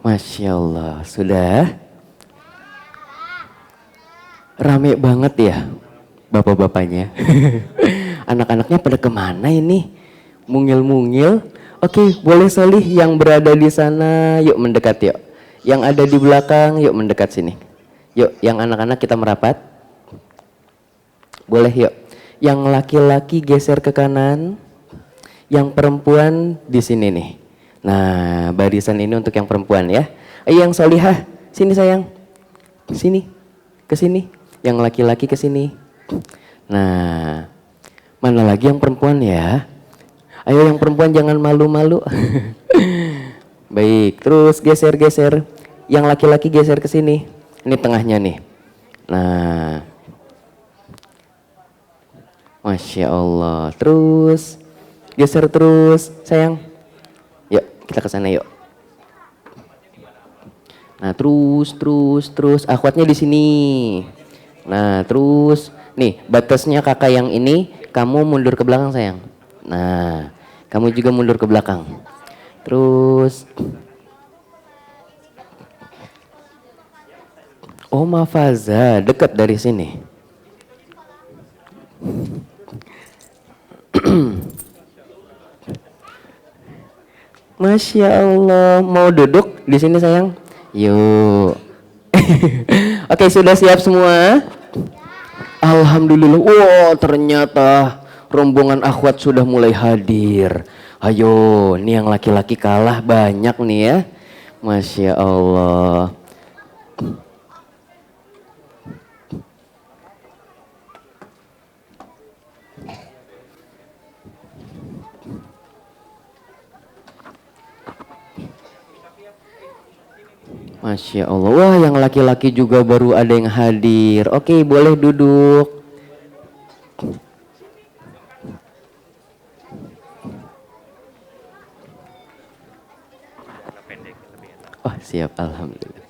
Masya Allah, sudah rame banget ya bapak-bapaknya. Anak-anaknya pada kemana ini? Mungil-mungil. Oke, boleh Solih yang berada di sana, yuk mendekat yuk. Yang ada di belakang, yuk mendekat sini. Yuk, yang anak-anak kita merapat. Boleh yuk. Yang laki-laki geser ke kanan, yang perempuan di sini nih. Nah, barisan ini untuk yang perempuan ya. Yang Solihah, sini sayang. Sini, ke sini. Yang laki-laki ke sini. Nah, mana lagi yang perempuan ya? Ayo yang perempuan jangan malu-malu. Baik, terus geser-geser. Yang laki-laki geser ke sini. Ini tengahnya nih. Nah, Masya Allah. Terus geser terus, sayang. Yuk, kita ke sana yuk. Nah, terus. Akhwatnya di sini. Nah, terus nih, batasnya kakak yang ini, kamu mundur ke belakang, sayang. Nah, kamu juga mundur ke belakang. Terus Oma Faza, dekat dari sini. Masya Allah, mau duduk di sini sayang? Yuk. Oke, sudah siap semua? Alhamdulillah. Wow, ternyata rombongan akhwat sudah mulai hadir. Ayo, nih yang laki-laki kalah banyak nih ya. Masya Allah. Masya Allah, wah yang laki-laki juga baru ada yang hadir. Oke, boleh duduk. Oh siap, Alhamdulillah.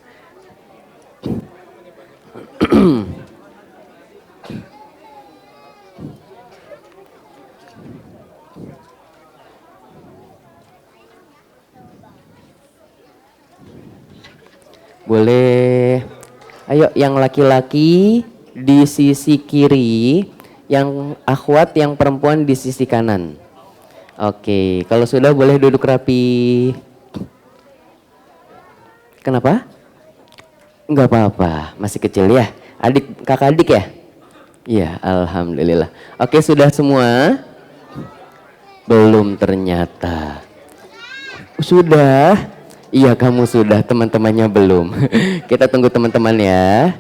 Boleh. Ayo yang laki-laki di sisi kiri, yang akhwat yang perempuan di sisi kanan. Oke, kalau sudah boleh duduk rapi. Kenapa? Enggak apa-apa, masih kecil ya. Kakak adik ya? Iya, alhamdulillah. Oke, sudah semua? Belum ternyata. Sudah. Iya kamu sudah, teman-temannya belum. Kita tunggu teman-teman ya.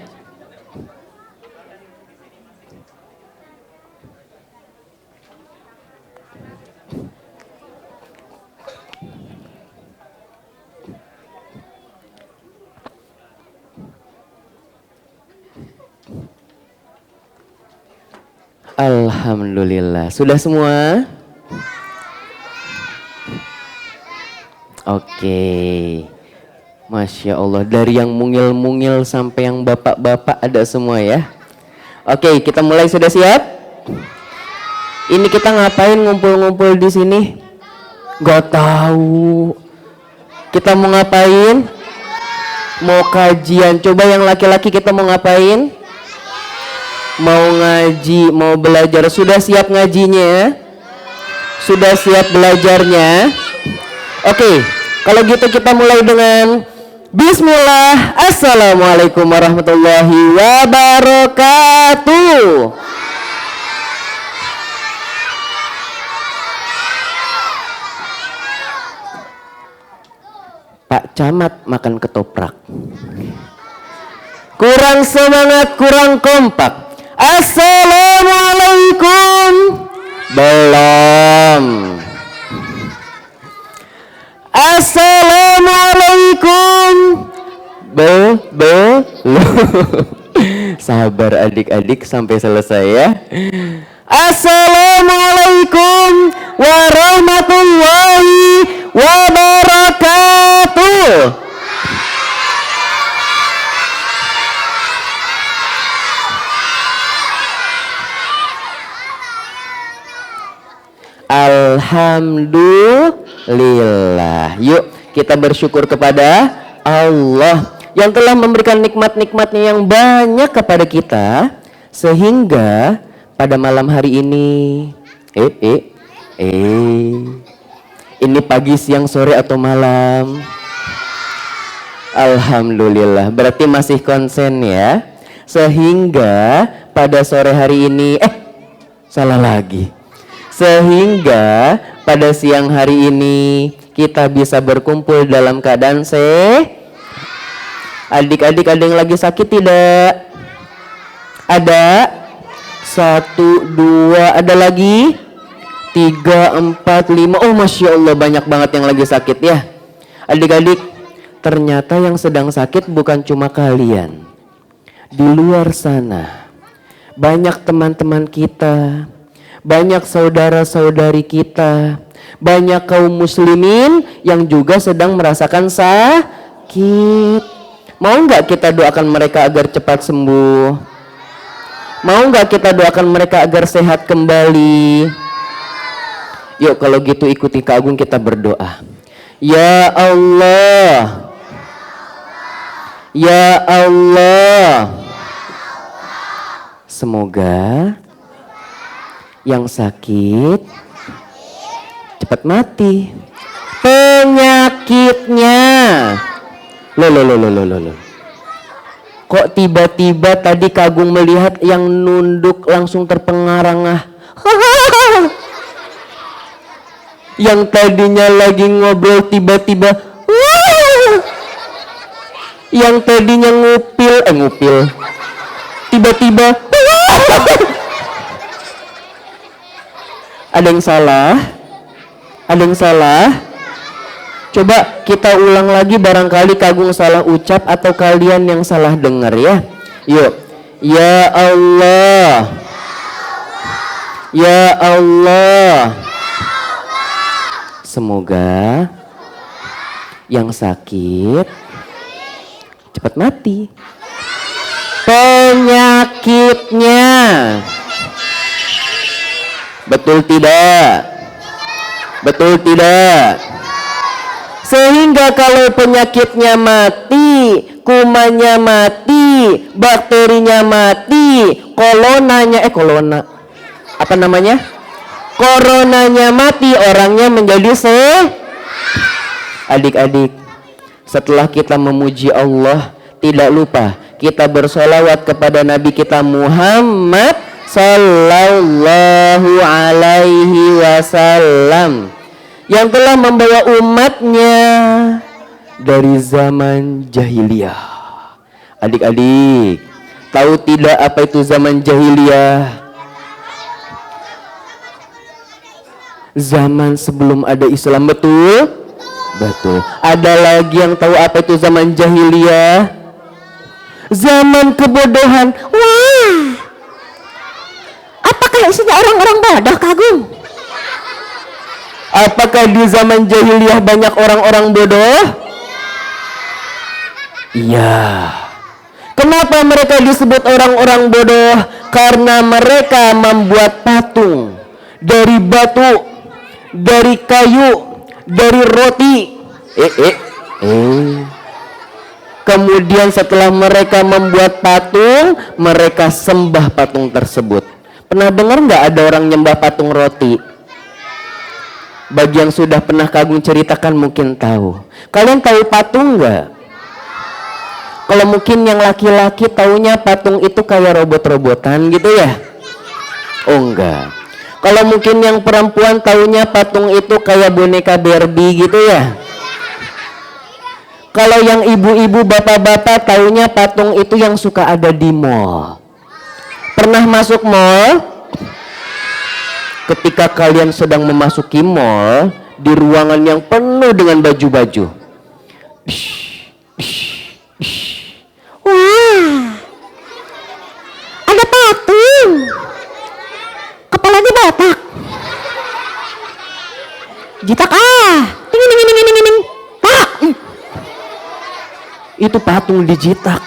Alhamdulillah. Sudah semua? Oke. Masya Allah, dari yang mungil-mungil sampai yang bapak-bapak ada semua ya. Oke, kita mulai, sudah siap? Ini kita ngapain ngumpul-ngumpul di sini? Gak tahu. Kita mau ngapain? Mau kajian. Coba yang laki-laki kita mau ngapain? Mau ngaji, mau belajar. Sudah siap ngajinya? Sudah siap belajarnya? Oke, kalau gitu kita mulai dengan Bismillah. Assalamualaikum warahmatullahi wabarakatuh. Pak Camat makan ketoprak. Kurang semangat, kurang kompak. Assalamualaikum. Belum. Assalamualaikum. Belum. Sabar adik-adik sampai selesai ya. Assalamualaikum warahmatullahi wabarakatuh. Alhamdulillah. Yuk kita bersyukur kepada Allah yang telah memberikan nikmat-nikmatnya yang banyak kepada kita, sehingga pada malam hari ini ini pagi, siang, sore atau malam? Alhamdulillah, berarti masih konsen ya. Sehingga pada sore hari ini salah lagi. Sehingga pada siang hari ini kita bisa berkumpul dalam keadaan Adik-adik ada yang lagi sakit tidak? Ada? 1, 2, ada lagi? 3, 4, 5. Oh Masya Allah, banyak banget yang lagi sakit ya. Adik-adik, ternyata yang sedang sakit bukan cuma kalian. Di luar sana banyak teman-teman kita, banyak saudara-saudari kita, banyak kaum muslimin yang juga sedang merasakan sakit. Mau nggak kita doakan mereka agar cepat sembuh? Mau nggak kita doakan mereka agar sehat kembali? Yuk kalau gitu ikuti Kak Agung, kita berdoa. Ya Allah, ya Allah, semoga yang sakit cepat mati penyakitnya. Loh. Kok tiba-tiba tadi Kak Agung melihat yang nunduk langsung terpengarangah. Yang tadinya lagi ngobrol tiba-tiba yang tadinya ngupil tiba-tiba ada yang salah? Ada yang salah? Coba kita ulang lagi, barangkali Kak Agung salah ucap atau kalian yang salah dengar ya. Yuk. Ya Allah, ya Allah, semoga yang sakit cepat mati penyakitnya. Betul tidak? Betul tidak? Sehingga kalau penyakitnya mati, kumannya mati, bakterinya mati, koronanya mati, orangnya menjadi Adik-adik, setelah kita memuji Allah, tidak lupa kita bersolawat kepada Nabi kita Muhammad Sallallahu Alaihi Wasallam, yang telah membawa umatnya dari zaman jahiliyah. Adik-adik, tahu tidak apa itu zaman jahiliyah? Zaman sebelum ada Islam, betul? Betul. Ada lagi yang tahu apa itu zaman jahiliyah? Zaman kebodohan. Wah, apakah isinya orang-orang bodoh, Kak Agung? Apakah di zaman jahiliyah banyak orang-orang bodoh? Iya. Kenapa mereka disebut orang-orang bodoh? Karena mereka membuat patung dari batu, dari kayu, dari roti. Kemudian setelah mereka membuat patung, mereka sembah patung tersebut. Pernah dengar nggak ada orang nyembah patung roti? Bagi yang sudah pernah Kak Agung ceritakan mungkin tahu. Kalian tahu patung nggak? Kalau mungkin yang laki-laki taunya patung itu kayak robot-robotan gitu ya? Oh enggak. Kalau mungkin yang perempuan taunya patung itu kayak boneka Barbie gitu ya? Kalau yang ibu-ibu, bapak-bapak taunya patung itu yang suka ada di mall. Pernah masuk mall? Ketika kalian sedang memasuki mall, di ruangan yang penuh dengan baju-baju. Wah, ada patung. Kepalanya botak. Jitak ding. Itu patung dijitak.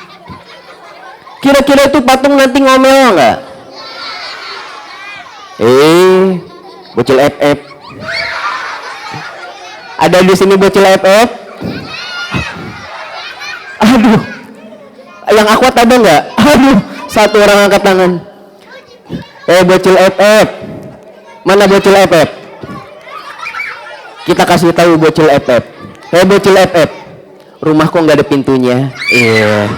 Kira-kira itu patung nanti ngomel nggak? Bocil FF. Ada di sini bocil FF? Yang akwat ada nggak? Aduh, satu orang angkat tangan. Bocil FF. Mana bocil FF? Kita kasih tahu bocil FF. Bocil FF. Rumah kok nggak ada pintunya? Iya.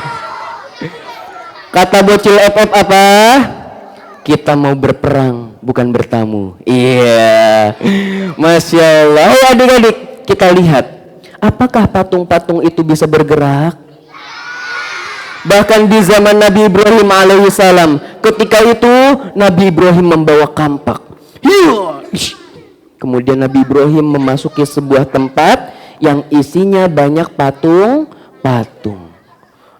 Kata bocil FF apa? Kita mau berperang, bukan bertamu. Iya. Masya Allah. Adik-adik, kita lihat. Apakah patung-patung itu bisa bergerak? Bahkan di zaman Nabi Ibrahim alaihissalam, ketika itu Nabi Ibrahim membawa kampak. Kemudian Nabi Ibrahim memasuki sebuah tempat yang isinya banyak patung-patung.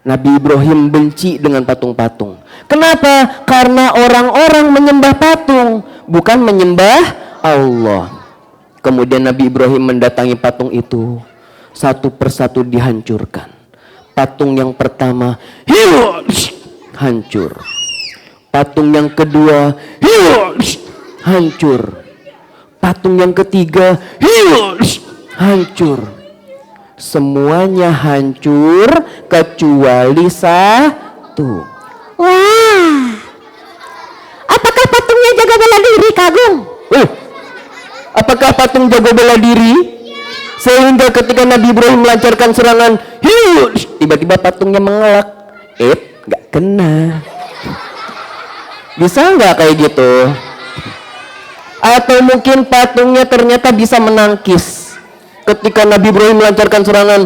Nabi Ibrahim benci dengan patung-patung. Kenapa? Karena orang-orang menyembah patung, bukan menyembah Allah. Kemudian Nabi Ibrahim mendatangi patung itu, satu persatu dihancurkan. Patung yang pertama hancur. Patung yang kedua hancur. Patung yang ketiga hancur. Semuanya hancur kecuali satu. Wah, apakah patungnya jaga bela diri, Kagung? Apakah patung jaga bela diri? Sehingga ketika Nabi Ibrahim melancarkan serangan, tiba-tiba patungnya mengelak. Gak kena. Bisa nggak kayak gitu? Atau mungkin patungnya ternyata bisa menangkis. Ketika Nabi Ibrahim melancarkan serangan,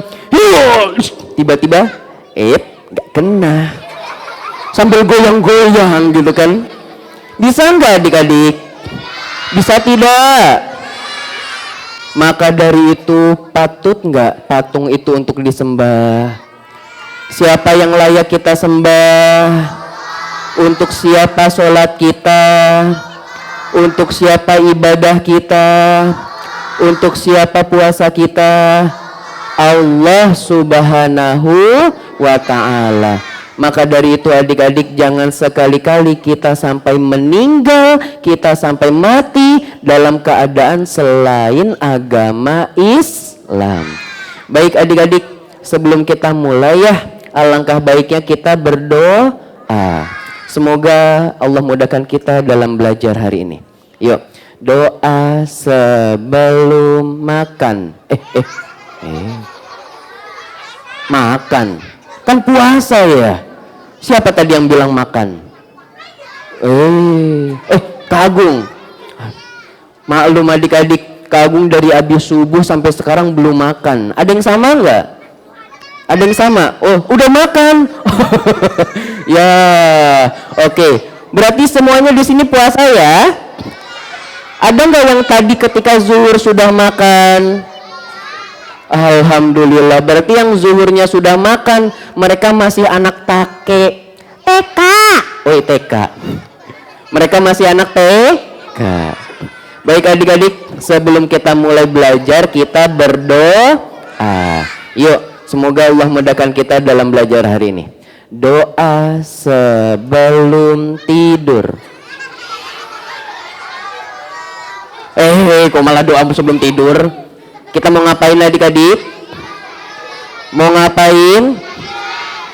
tiba-tiba gak kena. Sambil goyang-goyang gitu kan. Bisa nggak adik-adik? Bisa tidak? Maka dari itu patut nggak patung itu untuk disembah? Siapa yang layak kita sembah? Untuk siapa sholat kita? Untuk siapa ibadah kita? Untuk siapa puasa kita? Allah Subhanahu wa ta'ala. Maka dari itu adik-adik, jangan sekali-kali kita sampai meninggal, kita sampai mati dalam keadaan selain agama Islam. Baik adik-adik, sebelum kita mulai ya, alangkah baiknya kita berdoa. Semoga Allah mudahkan kita dalam belajar hari ini. Yuk, doa sebelum makan. Makan. Kan puasa ya. Siapa tadi yang bilang makan? Kagung. Maklum adik-adik, Kagung dari habis subuh sampai sekarang belum makan. Ada yang sama nggak? Ada yang sama? Oh, udah makan. Ya, oke. Berarti semuanya di sini puasa ya? Ada nggak yang tadi ketika zuhur sudah makan? Alhamdulillah. Berarti yang zuhurnya sudah makan, mereka masih anak TK. TK. Mereka masih anak TK. Baik adik-adik, sebelum kita mulai belajar, kita berdoa. Yuk, semoga Allah mudahkan kita dalam belajar hari ini. Doa sebelum tidur. Kok malah doa sebelum tidur? Kita mau ngapain adik-adik? Mau ngapain?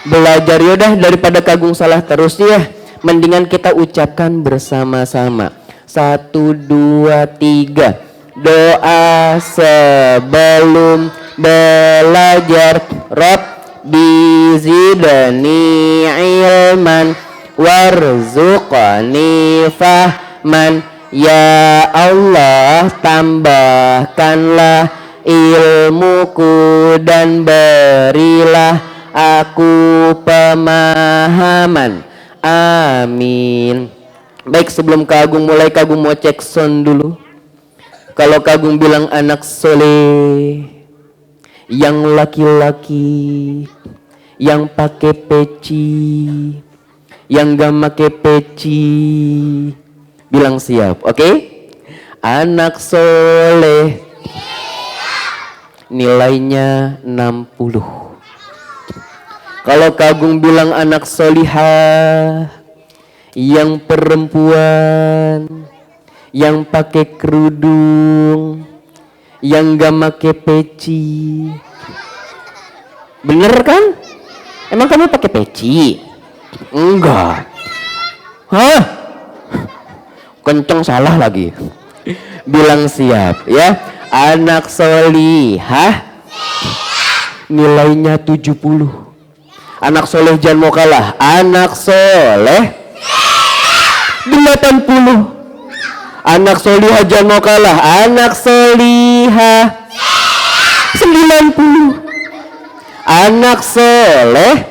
Belajar. Yaudah, daripada Kagung salah terus ya, mendingan kita ucapkan bersama-sama. 1, 2, 3. Doa sebelum belajar. Rabbi zidni ilman warzuqni fahman. Ya Allah, tambahkanlah ilmuku dan berilah aku pemahaman. Amin. Baik, sebelum Kagung mulai, Kagung mau cek sound dulu. Kalau Kagung bilang anak soleh, yang laki-laki, yang pakai peci, yang gak pakai peci, bilang siap, oke? Anak soleh, nilainya 60. Kalau Kagung bilang anak solihah, yang perempuan, yang pakai kerudung, yang gak pakai peci, bener kan? Emang kamu pakai peci? Enggak. Hah? Kenceng salah lagi. Bilang siap ya. Anak solihah nilainya 70. Anak soleh jangan mau kalah. Anak soleh 80. Anak solihah jangan mau kalah. Anak solihah 90. Anak soleh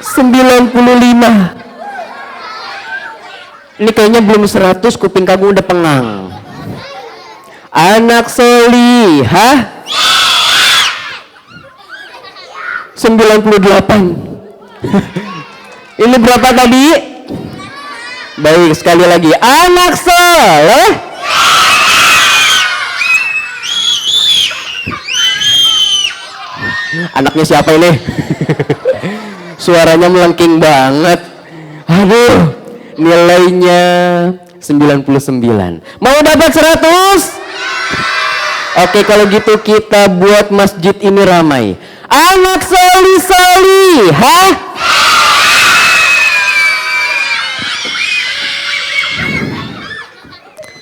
95. Ini kayaknya belum 100, kuping kamu udah pengang. Anak solihah 98. Ini berapa tadi? Baik, sekali lagi. Anak soleh anaknya siapa ini? Suaranya melengking banget. Aduh, nilainya 99. Mau dapat 100? Oke, kalau gitu kita buat masjid ini ramai. Anak solihah.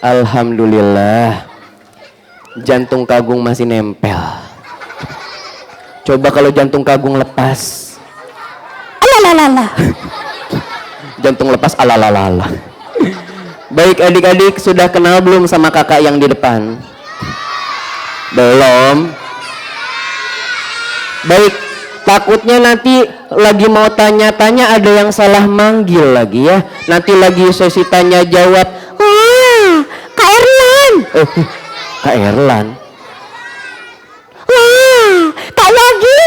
Alhamdulillah. Jantung Kagung masih nempel. Coba kalau jantung Kagung lepas. Alalalala. Jantung lepas alalalala. Baik adik-adik, sudah kenal belum sama kakak yang di depan? Belum. Baik, takutnya nanti lagi mau tanya-tanya ada yang salah manggil lagi ya. Nanti lagi sesi tanya jawab. Wah, Kak Erlan. Kak Erlan. Wah, Kak Yogi.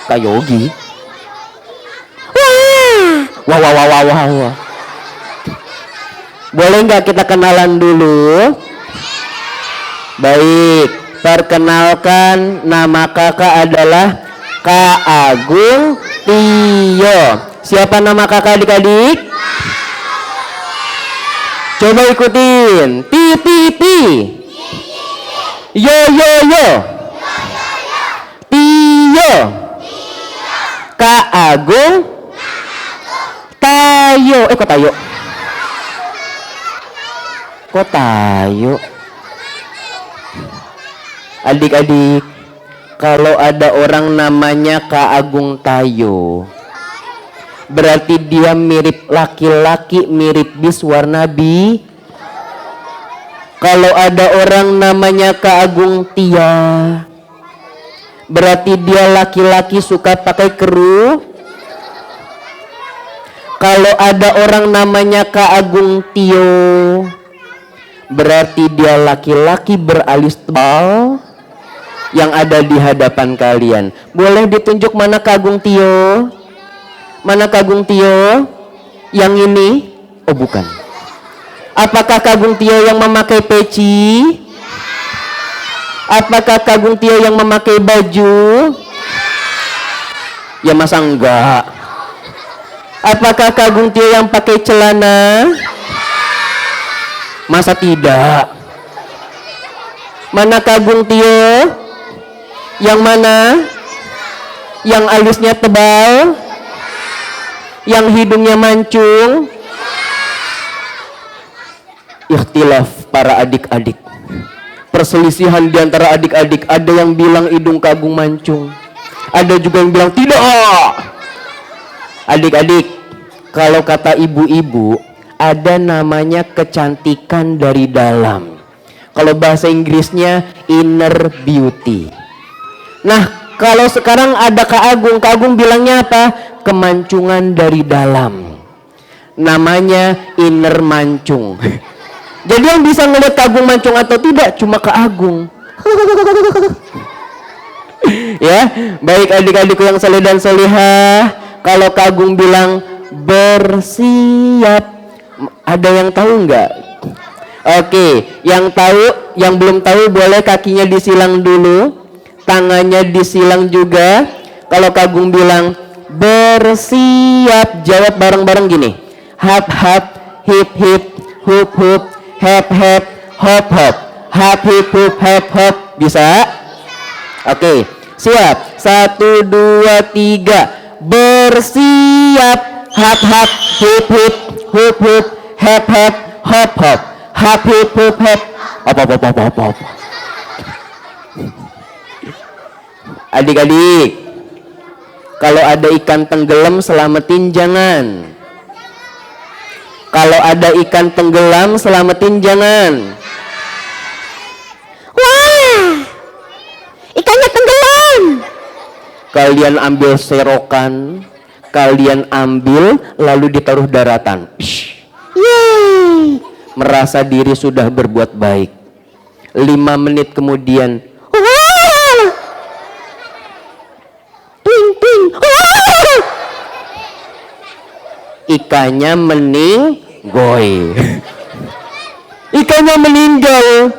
Kak Yogi. Wah. Wah. Boleh nggak kita kenalan dulu? Baik, perkenalkan nama kakak adalah Kak Agung Tio. Siapa nama kakak adik-adik? Coba ikutin. Ti. Yo. Tio. Kak Agung Tayo. Kok Tayo? Kok Tayo? Adik-adik, kalau ada orang namanya Kak Agung Tayo, berarti dia mirip laki-laki, mirip bis warna bi. Kalau ada orang namanya Kak Agung Tia, berarti dia laki-laki suka pakai keru. Kalau ada orang namanya Kak Agung Tio, berarti dia laki-laki beralis tebal yang ada di hadapan kalian. Boleh ditunjuk mana Kak Agung Tio? Mana Kak Agung Tio? Yang ini? Oh bukan. Apakah Kak Agung Tio yang memakai peci? Apakah Kak Agung Tio yang memakai baju? Ya masa enggak? Apakah Kak Agung Tio yang pakai celana? Masa tidak? Mana Kak Agung Tio? Yang mana? Yang alisnya tebal? Yang hidungnya mancung? Ikhtilaf para adik-adik. Perselisihan di antara adik-adik. Ada yang bilang hidung Kak Agung mancung. Ada juga yang bilang tidak. Adik-adik, kalau kata ibu-ibu, ada namanya kecantikan dari dalam. Kalau bahasa Inggrisnya inner beauty. Nah, kalau sekarang ada Kak Agung bilangnya apa? Kemancungan dari dalam. Namanya inner mancung. Jadi yang bisa ngeliat Kak Agung mancung atau tidak cuma Kak Agung. Ya, baik adik-adikku yang saleh dan solihah, kalau Kak Agung bilang bersiap, ada yang tahu nggak? Oke, yang tahu, yang belum tahu boleh kakinya disilang dulu, tangannya disilang juga. Kalau Kak Agung bilang bersiap, jawab bareng-bareng gini. Hap hap, hip hip, hup hup, hep hep, hop hop. Hap hip hup hep hop. Bisa? Oke, siap. 1, 2, 3. Bersiap. Hap hap hip hip hup hup hep hep hop hop hap hip hup hep. Hop. Adik-adik, kalau ada ikan tenggelam selamatin jangan. Kalau ada ikan tenggelam selamatin jangan. Wah, ikannya tenggelam. Kalian ambil serokan, kalian ambil lalu ditaruh daratan. Yeay. Merasa diri sudah berbuat baik. 5 menit kemudian, Wah. Ting ting. Wah. ikannya meninggoy. Ikannya meninggal.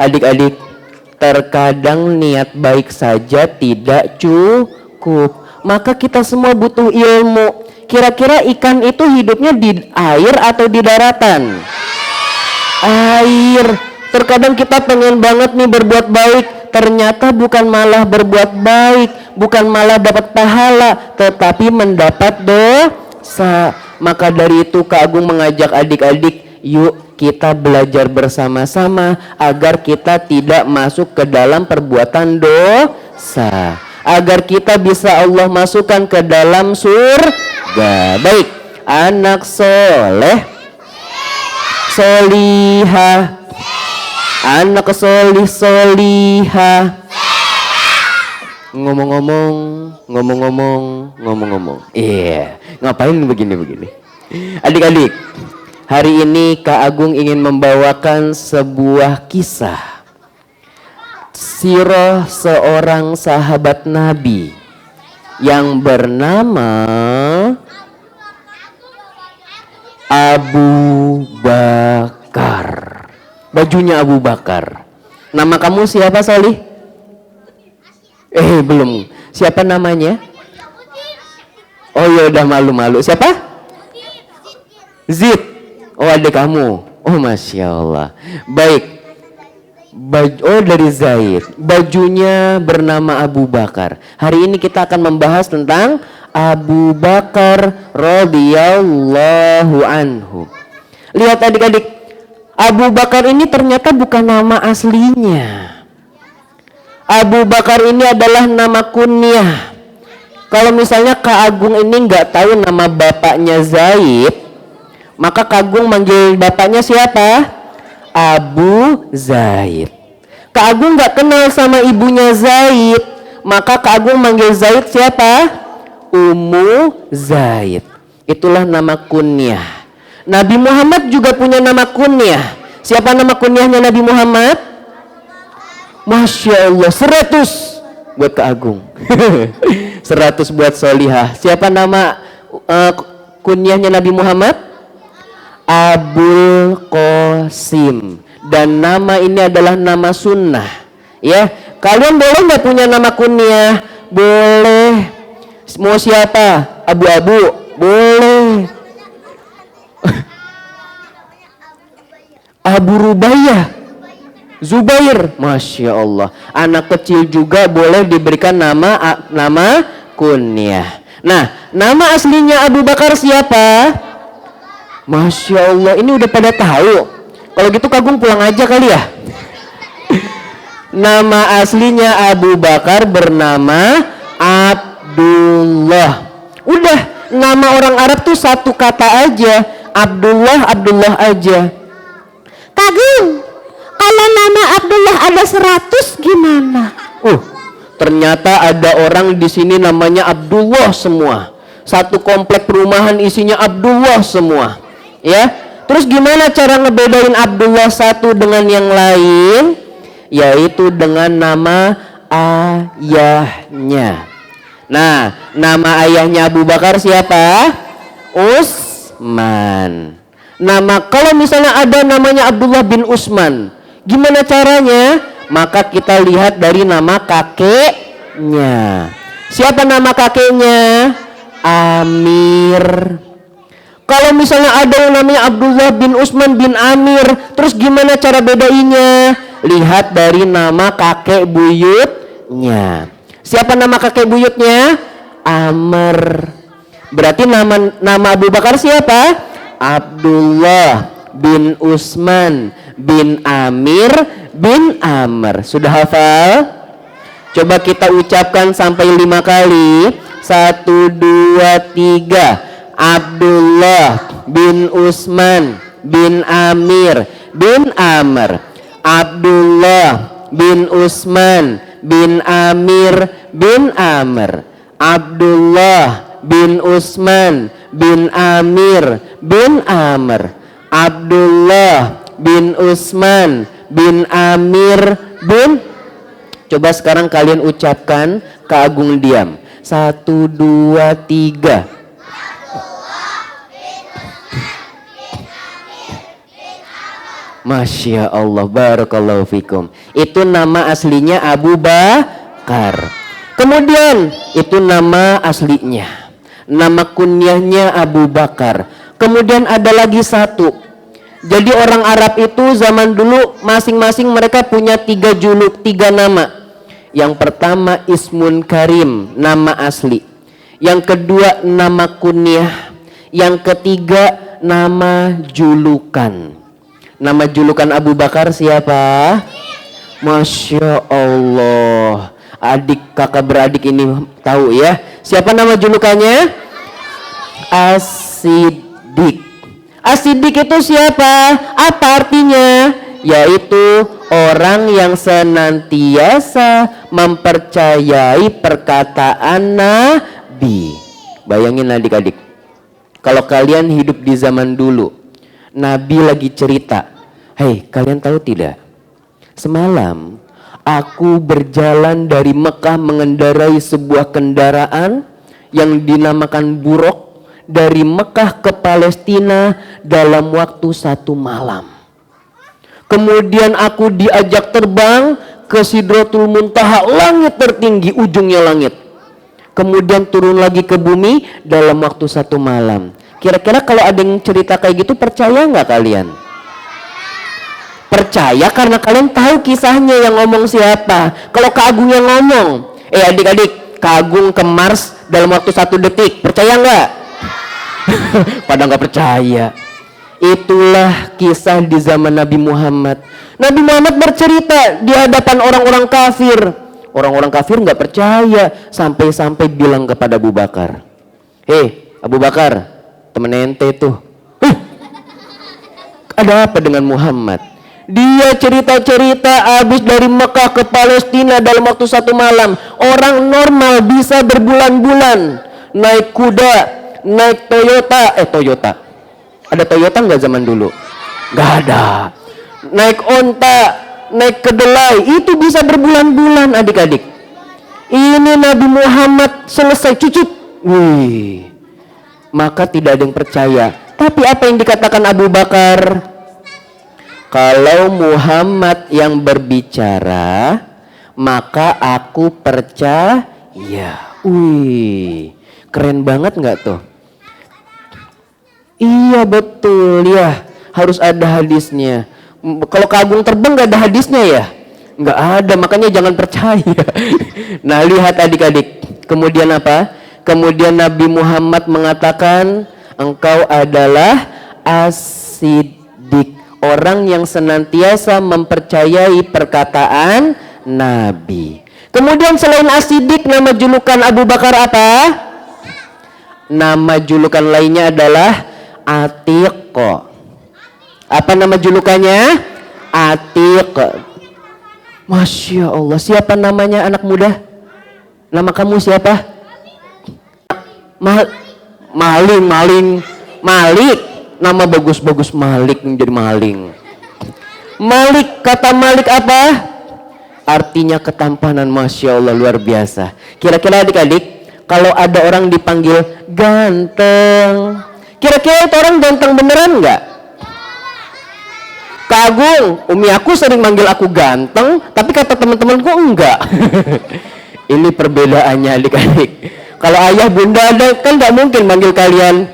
Adik-adik, terkadang niat baik saja tidak cukup. Maka kita semua butuh ilmu. Kira-kira ikan itu hidupnya di air atau di daratan? Air. Terkadang kita pengen banget nih berbuat baik, ternyata bukan malah berbuat baik, bukan malah dapat pahala, tetapi mendapat dosa. Maka dari itu Kak Agung mengajak adik-adik, yuk kita belajar bersama-sama agar kita tidak masuk ke dalam perbuatan dosa, agar kita bisa Allah masukkan ke dalam surga. Baik, anak soleh, solihah, anak solihah. Ngomong-ngomong. Iya, ngapain begini? Adik-adik, hari ini Kak Agung ingin membawakan sebuah kisah sirah seorang sahabat Nabi yang bernama Abu Bakar. Bajunya Abu Bakar. Nama kamu siapa, Solih? Belum. Siapa namanya? Oh ya udah malu-malu. Siapa? Zid. Oh adik kamu. Oh Masya Allah. Baik. Oh dari Zaid. Bajunya bernama Abu Bakar. Hari ini kita akan membahas tentang Abu Bakar radhiyallahu anhu. Lihat adik-adik, Abu Bakar ini ternyata bukan nama aslinya. Abu Bakar ini adalah nama kunyah. Kalau misalnya Kak Agung ini nggak tahu nama bapaknya Zaid, maka Kak Agung manggil bapaknya siapa? Abu Zaid. Kak Agung nggak kenal sama ibunya Zaid, maka Kak Agung manggil Zaid siapa? Ummu Zaid. Itulah nama kunyah. Nabi Muhammad juga punya nama kunyah. Siapa nama kunyahnya Nabi Muhammad? Masya Allah, 100 buat Kak Agung. 100 buat Solihah. Siapa nama kunyahnya Nabi Muhammad? Abul Qasim. Dan nama ini adalah nama sunnah. Ya, kalian boleh nggak punya nama kunyah? Boleh. Mau siapa? Abu-abu? Boleh. Abu Rubaiyah, Zubair, Masya Allah. Anak kecil juga boleh diberikan nama kunyah. Nah, nama aslinya Abu Bakar siapa? Masya Allah, ini udah pada tahu. Kalau gitu Kak Agung pulang aja kali ya. Nama aslinya Abu Bakar bernama Abdullah. Udah, nama orang Arab tuh satu kata aja, Abdullah aja. Kak Agung, kalau nama Abdullah ada 100 gimana? Ternyata ada orang di sini namanya Abdullah semua. Satu komplek perumahan isinya Abdullah semua. Ya, terus gimana cara ngebedain Abdullah satu dengan yang lain? Yaitu dengan nama ayahnya. Nah, nama ayahnya Abu Bakar siapa? Utsman. Nama kalau misalnya ada namanya Abdullah bin Utsman, gimana caranya? Maka kita lihat dari nama kakeknya. Siapa nama kakeknya? Amir. Kalau misalnya ada yang namanya Abdullah bin Utsman bin Amir, terus gimana cara bedainnya? Lihat dari nama kakek buyutnya. Siapa nama kakek buyutnya? Amr. Berarti nama Abu Bakar siapa? Abdullah bin Utsman bin Amir bin Amr. Sudah hafal? Coba kita ucapkan sampai 5 kali. 1, 2, 3. Abdullah bin Utsman bin Amir bin Amr. Abdullah bin Utsman bin Amir bin Amr. Abdullah bin Utsman bin Amir bin Amr. Abdullah bin Utsman bin Amir bin. Coba sekarang kalian ucapkan ke Agung diam. 1, 2, 3. Masya Allah, barakallahu fikum. Itu nama aslinya Abu Bakar. Kemudian itu nama aslinya. Nama kunyahnya Abu Bakar. Kemudian ada lagi satu. Jadi orang Arab itu zaman dulu masing-masing mereka punya 3 juluk, 3 nama. Yang pertama Ismun Karim, nama asli. Yang kedua nama kunyah. Yang ketiga nama julukan. Nama julukan Abu Bakar siapa? Masya Allah. Adik kakak beradik ini tahu ya. Siapa nama julukannya? As-Siddiq. As-Siddiq itu siapa? Apa artinya? Yaitu orang yang senantiasa mempercayai perkataan Nabi. Bayangin adik-adik, kalau kalian hidup di zaman dulu, Nabi lagi cerita, hei kalian tahu tidak, semalam aku berjalan dari Mekah mengendarai sebuah kendaraan yang dinamakan buruk dari Mekah ke Palestina dalam waktu 1 malam. Kemudian aku diajak terbang ke Sidratul Muntaha, langit tertinggi, ujungnya langit. Kemudian turun lagi ke bumi dalam waktu 1 malam. Kira-kira kalau ada yang cerita kayak gitu, percaya nggak kalian? Percaya karena kalian tahu kisahnya, yang ngomong siapa. Kalau Kak Agung yang ngomong, adik-adik, Kak Agung ke Mars dalam waktu 1 detik, percaya nggak? Pada nggak percaya. Itulah kisah di zaman Nabi Muhammad. Nabi Muhammad bercerita di hadapan orang-orang kafir. Orang-orang kafir nggak percaya, sampai-sampai bilang kepada Abu Bakar, hei Abu Bakar, temen ente tuh, ada apa dengan Muhammad? Dia cerita-cerita habis dari Mekah ke Palestina dalam waktu 1 malam. Orang normal bisa berbulan-bulan naik kuda, naik Toyota. Ada Toyota nggak zaman dulu? Nggak ada. Naik onta, naik kedelai, itu bisa berbulan-bulan adik-adik. Ini Nabi Muhammad selesai cucut. Wih, maka tidak ada yang percaya. Tapi apa yang dikatakan Abu Bakar? Kalau Muhammad yang berbicara, maka aku percaya. Wih, keren banget nggak tuh? Iya betul ya, harus ada hadisnya. Kalau Kak Agung terbang nggak ada hadisnya ya? Nggak ada, makanya jangan percaya. Nah lihat adik-adik, kemudian apa? Kemudian Nabi Muhammad mengatakan, engkau adalah As-Siddiq, orang yang senantiasa mempercayai perkataan Nabi. Kemudian selain As-Siddiq, nama julukan Abu Bakar apa? Nama julukan lainnya adalah Atiq. Apa nama julukannya? Atiq. Masya Allah. Siapa namanya anak muda? Nama kamu siapa? Malik. Nama bagus-bagus, Malik menjadi Maling. Malik, kata Malik apa? Artinya ketampanan. Masya Allah, luar biasa. Kira-kira adik-adik, kalau ada orang dipanggil ganteng, kira-kira itu orang ganteng beneran nggak? Kak Agung, umi aku sering manggil aku ganteng, tapi kata teman-temanku enggak. Ini perbedaannya adik-adik. Kalau ayah bunda ada kan nggak mungkin manggil kalian.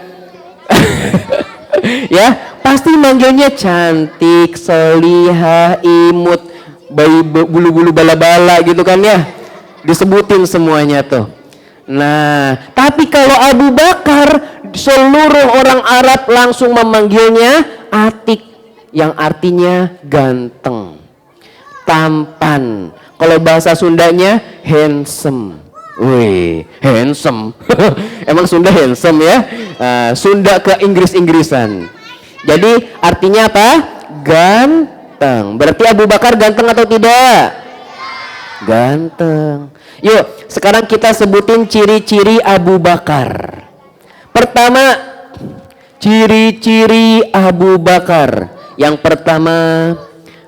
Ya, pasti manggilnya cantik, solihah, imut, bayi bulu-bulu bala-bala gitu kan ya. Disebutin semuanya tuh. Nah, tapi kalau Abu Bakar, seluruh orang Arab langsung memanggilnya Atik, yang artinya ganteng, tampan. Kalau bahasa Sundanya handsome. Wih, handsome. Emang Sunda handsome ya? Sunda ke Inggris-Inggrisan. Jadi artinya apa? Ganteng. Berarti Abu Bakar ganteng atau tidak? Ganteng. Yuk, sekarang kita sebutin ciri-ciri Abu Bakar. Pertama, ciri-ciri Abu Bakar. Yang pertama,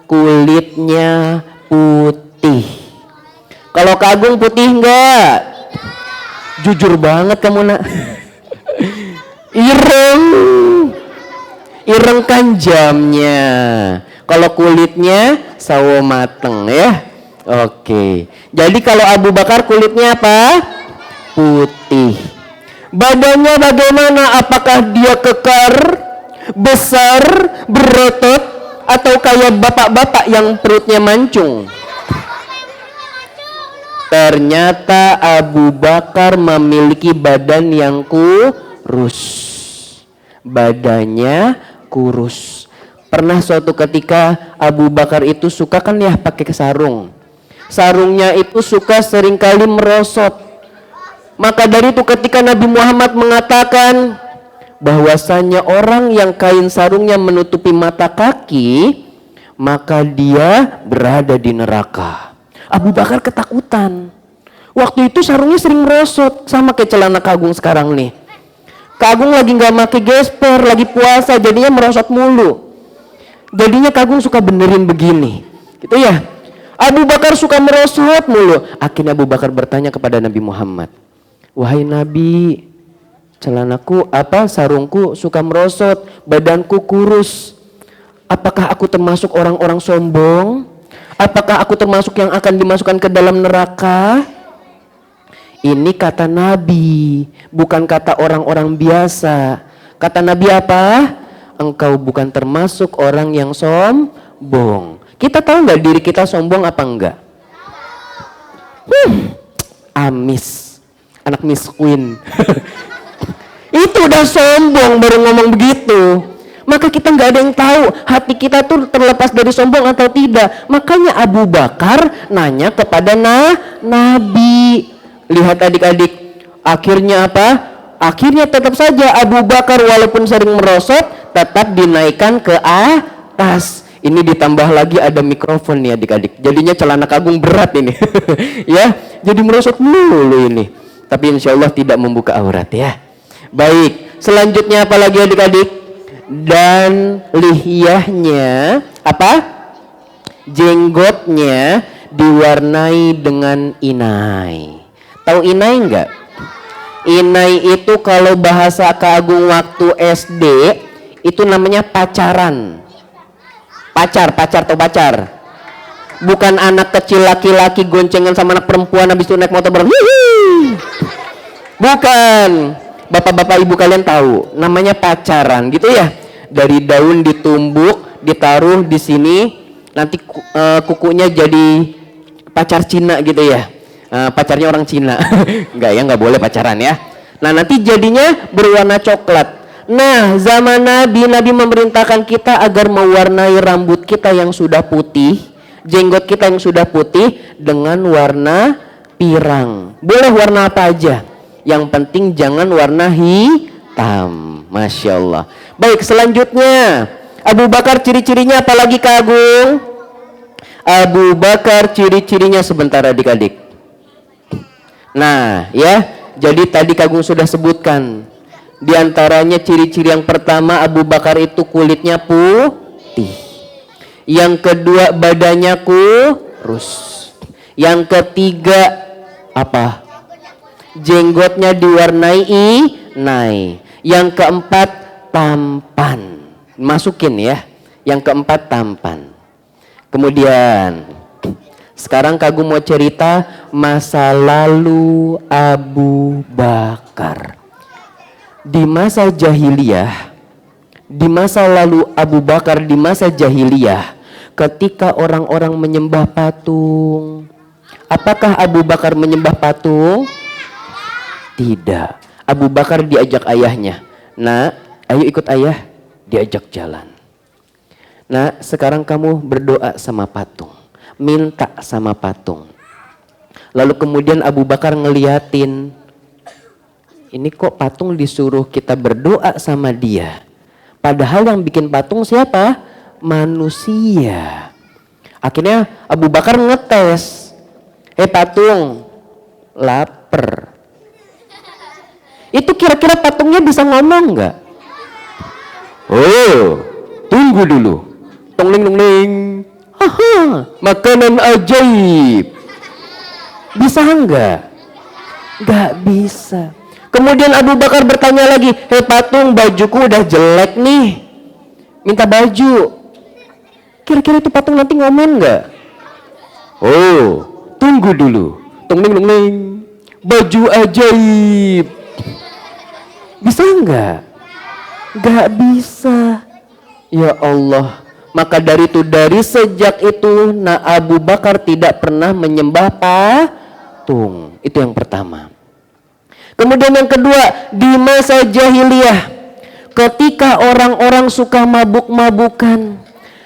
kulitnya putih. Kalau Kak Agung putih enggak? Jujur banget kamu nak. Ireng. Ireng kan jamnya. Kalau kulitnya sawo mateng ya. Oke. Jadi kalau Abu Bakar kulitnya apa? Putih. Badannya bagaimana? Apakah dia kekar, besar, berotot, atau kayak bapak-bapak yang perutnya mancung? Ternyata Abu Bakar memiliki badan yang kurus. Badannya kurus. Pernah suatu ketika Abu Bakar itu suka kan ya pakai sarung. Sarungnya itu suka seringkali merosot. Maka dari itu ketika Nabi Muhammad mengatakan bahwasanya orang yang kain sarungnya menutupi mata kaki, maka dia berada di neraka. Abu Bakar ketakutan. Waktu itu sarungnya sering merosot, sama kayak celana Kak Agung sekarang nih. Kak Agung lagi nggak pakai gesper, lagi puasa, jadinya merosot mulu. Jadinya Kak Agung suka benerin begini, gitu ya. Abu Bakar suka merosot mulu. Akhirnya Abu Bakar bertanya kepada Nabi Muhammad, wahai Nabi, sarungku suka merosot, badanku kurus. Apakah aku termasuk orang-orang sombong? Apakah aku termasuk yang akan dimasukkan ke dalam neraka? Ini kata Nabi, bukan kata orang-orang biasa. Kata Nabi apa? Engkau bukan termasuk orang yang sombong. Kita tahu nggak diri kita sombong apa enggak? Amis, anak Miss Queen. Itu udah sombong baru ngomong begitu. Maka kita nggak ada yang tahu hati kita tuh terlepas dari sombong atau tidak. Makanya Abu Bakar nanya kepada Nabi. Lihat adik-adik, akhirnya apa? Akhirnya tetap saja Abu Bakar walaupun sering merosot tetap dinaikkan ke atas. Ini ditambah lagi ada mikrofon nih adik-adik. Jadinya celana Kak Agung berat ini. Ya, jadi merosot mulu ini. Tapi insya Allah tidak membuka aurat ya. Baik, selanjutnya apa lagi adik-adik? Dan lihyahnya apa? Jenggotnya diwarnai dengan inai. Tahu inai enggak? Inai itu kalau bahasa Kak Agung waktu SD itu namanya pacaran. Pacar atau pacar. Bukan anak kecil laki-laki goncengan sama anak perempuan habis itu naik motor bareng. Bukan. Bapak-bapak ibu kalian tahu, namanya pacaran gitu ya. Dari daun ditumbuk, ditaruh di sini, nanti kukunya jadi pacar Cina gitu ya. Pacarnya orang Cina. Enggak ya, enggak boleh pacaran ya. Nah, nanti jadinya berwarna coklat. Nah, zaman Nabi memerintahkan kita agar mewarnai rambut kita yang sudah putih, jenggot kita yang sudah putih dengan warna pirang. Boleh warna apa aja, yang penting jangan warna hitam. Masya Allah. Baik, selanjutnya Abu Bakar ciri-cirinya apalagi Kak Agung? Abu Bakar ciri-cirinya sebentar adik-adik. Nah ya, jadi tadi Kak Agung sudah sebutkan. Di antaranya ciri-ciri yang pertama Abu Bakar itu kulitnya putih. Yang kedua badannya kurus. Yang ketiga apa? Jenggotnya diwarnai inai. Yang keempat tampan. Masukin ya. Yang keempat tampan. Kemudian sekarang Kak Agung mau cerita masa lalu Abu Bakar. Di masa jahiliyah, di masa lalu Abu Bakar di masa jahiliyah, ketika orang-orang menyembah patung, Apakah Abu Bakar menyembah patung? Tidak. Abu Bakar diajak ayahnya. Nak, ayo ikut ayah. Diajak jalan. Nah, sekarang kamu berdoa sama patung. Minta sama patung. Lalu kemudian Abu Bakar ngeliatin. Ini kok patung disuruh kita berdoa sama dia. Padahal yang bikin patung siapa? Manusia. Akhirnya Abu Bakar ngetes. Patung, lapar. Itu kira-kira patungnya bisa ngomong nggak? Oh, tunggu dulu. Tongling-tongling. Aha, makanan ajaib. Bisa nggak? Nggak bisa. Kemudian Abu Bakar bertanya lagi, patung, bajuku udah jelek nih. Minta baju. Kira-kira itu patung nanti ngomong nggak? Oh, tunggu dulu. Tongling-tongling. Baju ajaib. Bisa nggak? Nggak bisa. Ya Allah. Maka dari sejak itu Abu Bakar tidak pernah menyembah patung. Itu yang pertama. Kemudian yang kedua, di masa jahiliyah, ketika orang-orang suka mabuk-mabukan,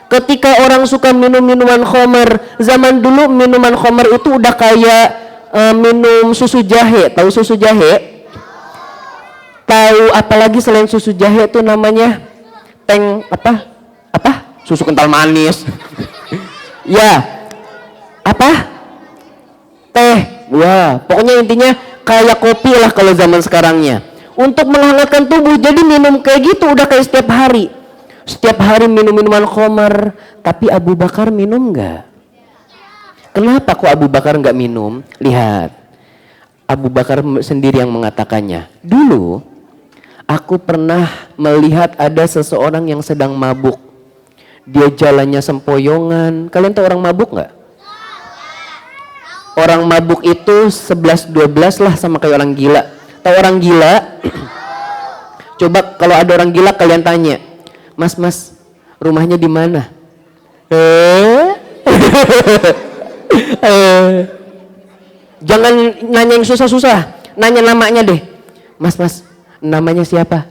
ketika orang suka minum minuman khamar. Zaman dulu minuman khamar itu udah kayak minum susu jahe. Tahu susu jahe? Tahu apalagi selain susu jahe itu namanya teng apa? Susu kental manis. Ya. Apa? Teh. Wah, pokoknya intinya kayak kopi lah kalau zaman sekarangnya. Untuk menghangatkan tubuh. Jadi minum kayak gitu udah kayak setiap hari. Setiap hari minum minuman khamar. Tapi Abu Bakar minum nggak? Kenapa kok Abu Bakar nggak minum? Lihat. Abu Bakar sendiri yang mengatakannya. Dulu aku pernah melihat ada seseorang yang sedang mabuk. Dia jalannya sempoyongan. Kalian tahu orang mabuk nggak? Orang mabuk itu 11-12 lah sama kayak orang gila. Tahu orang gila? Coba kalau ada orang gila kalian tanya, Mas, rumahnya di mana? Jangan nanya yang susah-susah, nanya namanya deh. Mas, namanya siapa?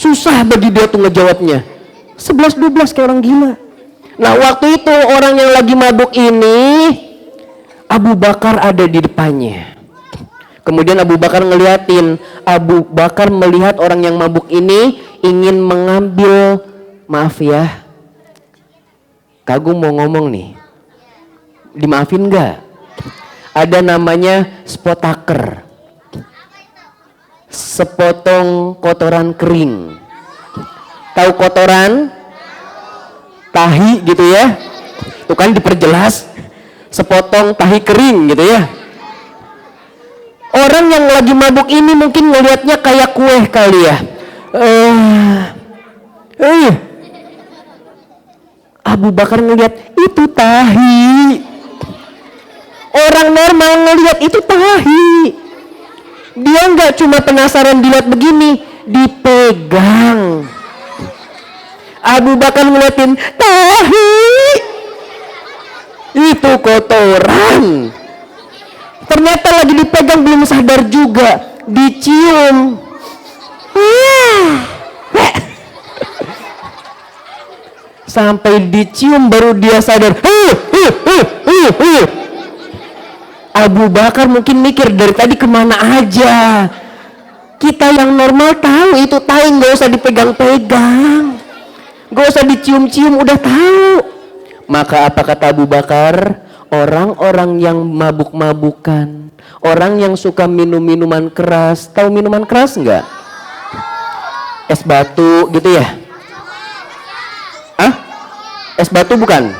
Susah bagi dia tuh ngejawabnya. 11-12 kayak orang gila. Nah, waktu itu orang yang lagi mabuk ini, Abu Bakar ada di depannya. Kemudian Abu Bakar ngeliatin. Abu Bakar melihat orang yang mabuk ini ingin mengambil, maaf ya, Kagum mau ngomong nih, dimaafin nggak? Ada namanya spotaker, sepotong kotoran kering. Tahu kotoran? Tahi gitu ya. Itu kan diperjelas, sepotong tahi kering gitu ya. Orang yang lagi mabuk ini mungkin ngelihatnya kayak kue kali ya. Abu Bakar ngelihat itu tahi. Orang normal ngelihat itu tahi. Dia nggak cuma penasaran dilihat begini, dipegang. Abu Bakar ngeliatin tahi. Itu kotoran. Ternyata lagi dipegang belum sadar juga, dicium. Sampai dicium baru dia sadar. Abu Bakar mungkin mikir dari tadi kemana aja. Kita yang normal tahu itu tahi, nggak usah dipegang-pegang, nggak usah dicium-cium, udah tahu. Maka apa kata Abu Bakar? Orang-orang yang mabuk-mabukan, orang yang suka minum minuman keras. Tahu minuman keras nggak? Es batu gitu ya? Es batu bukan?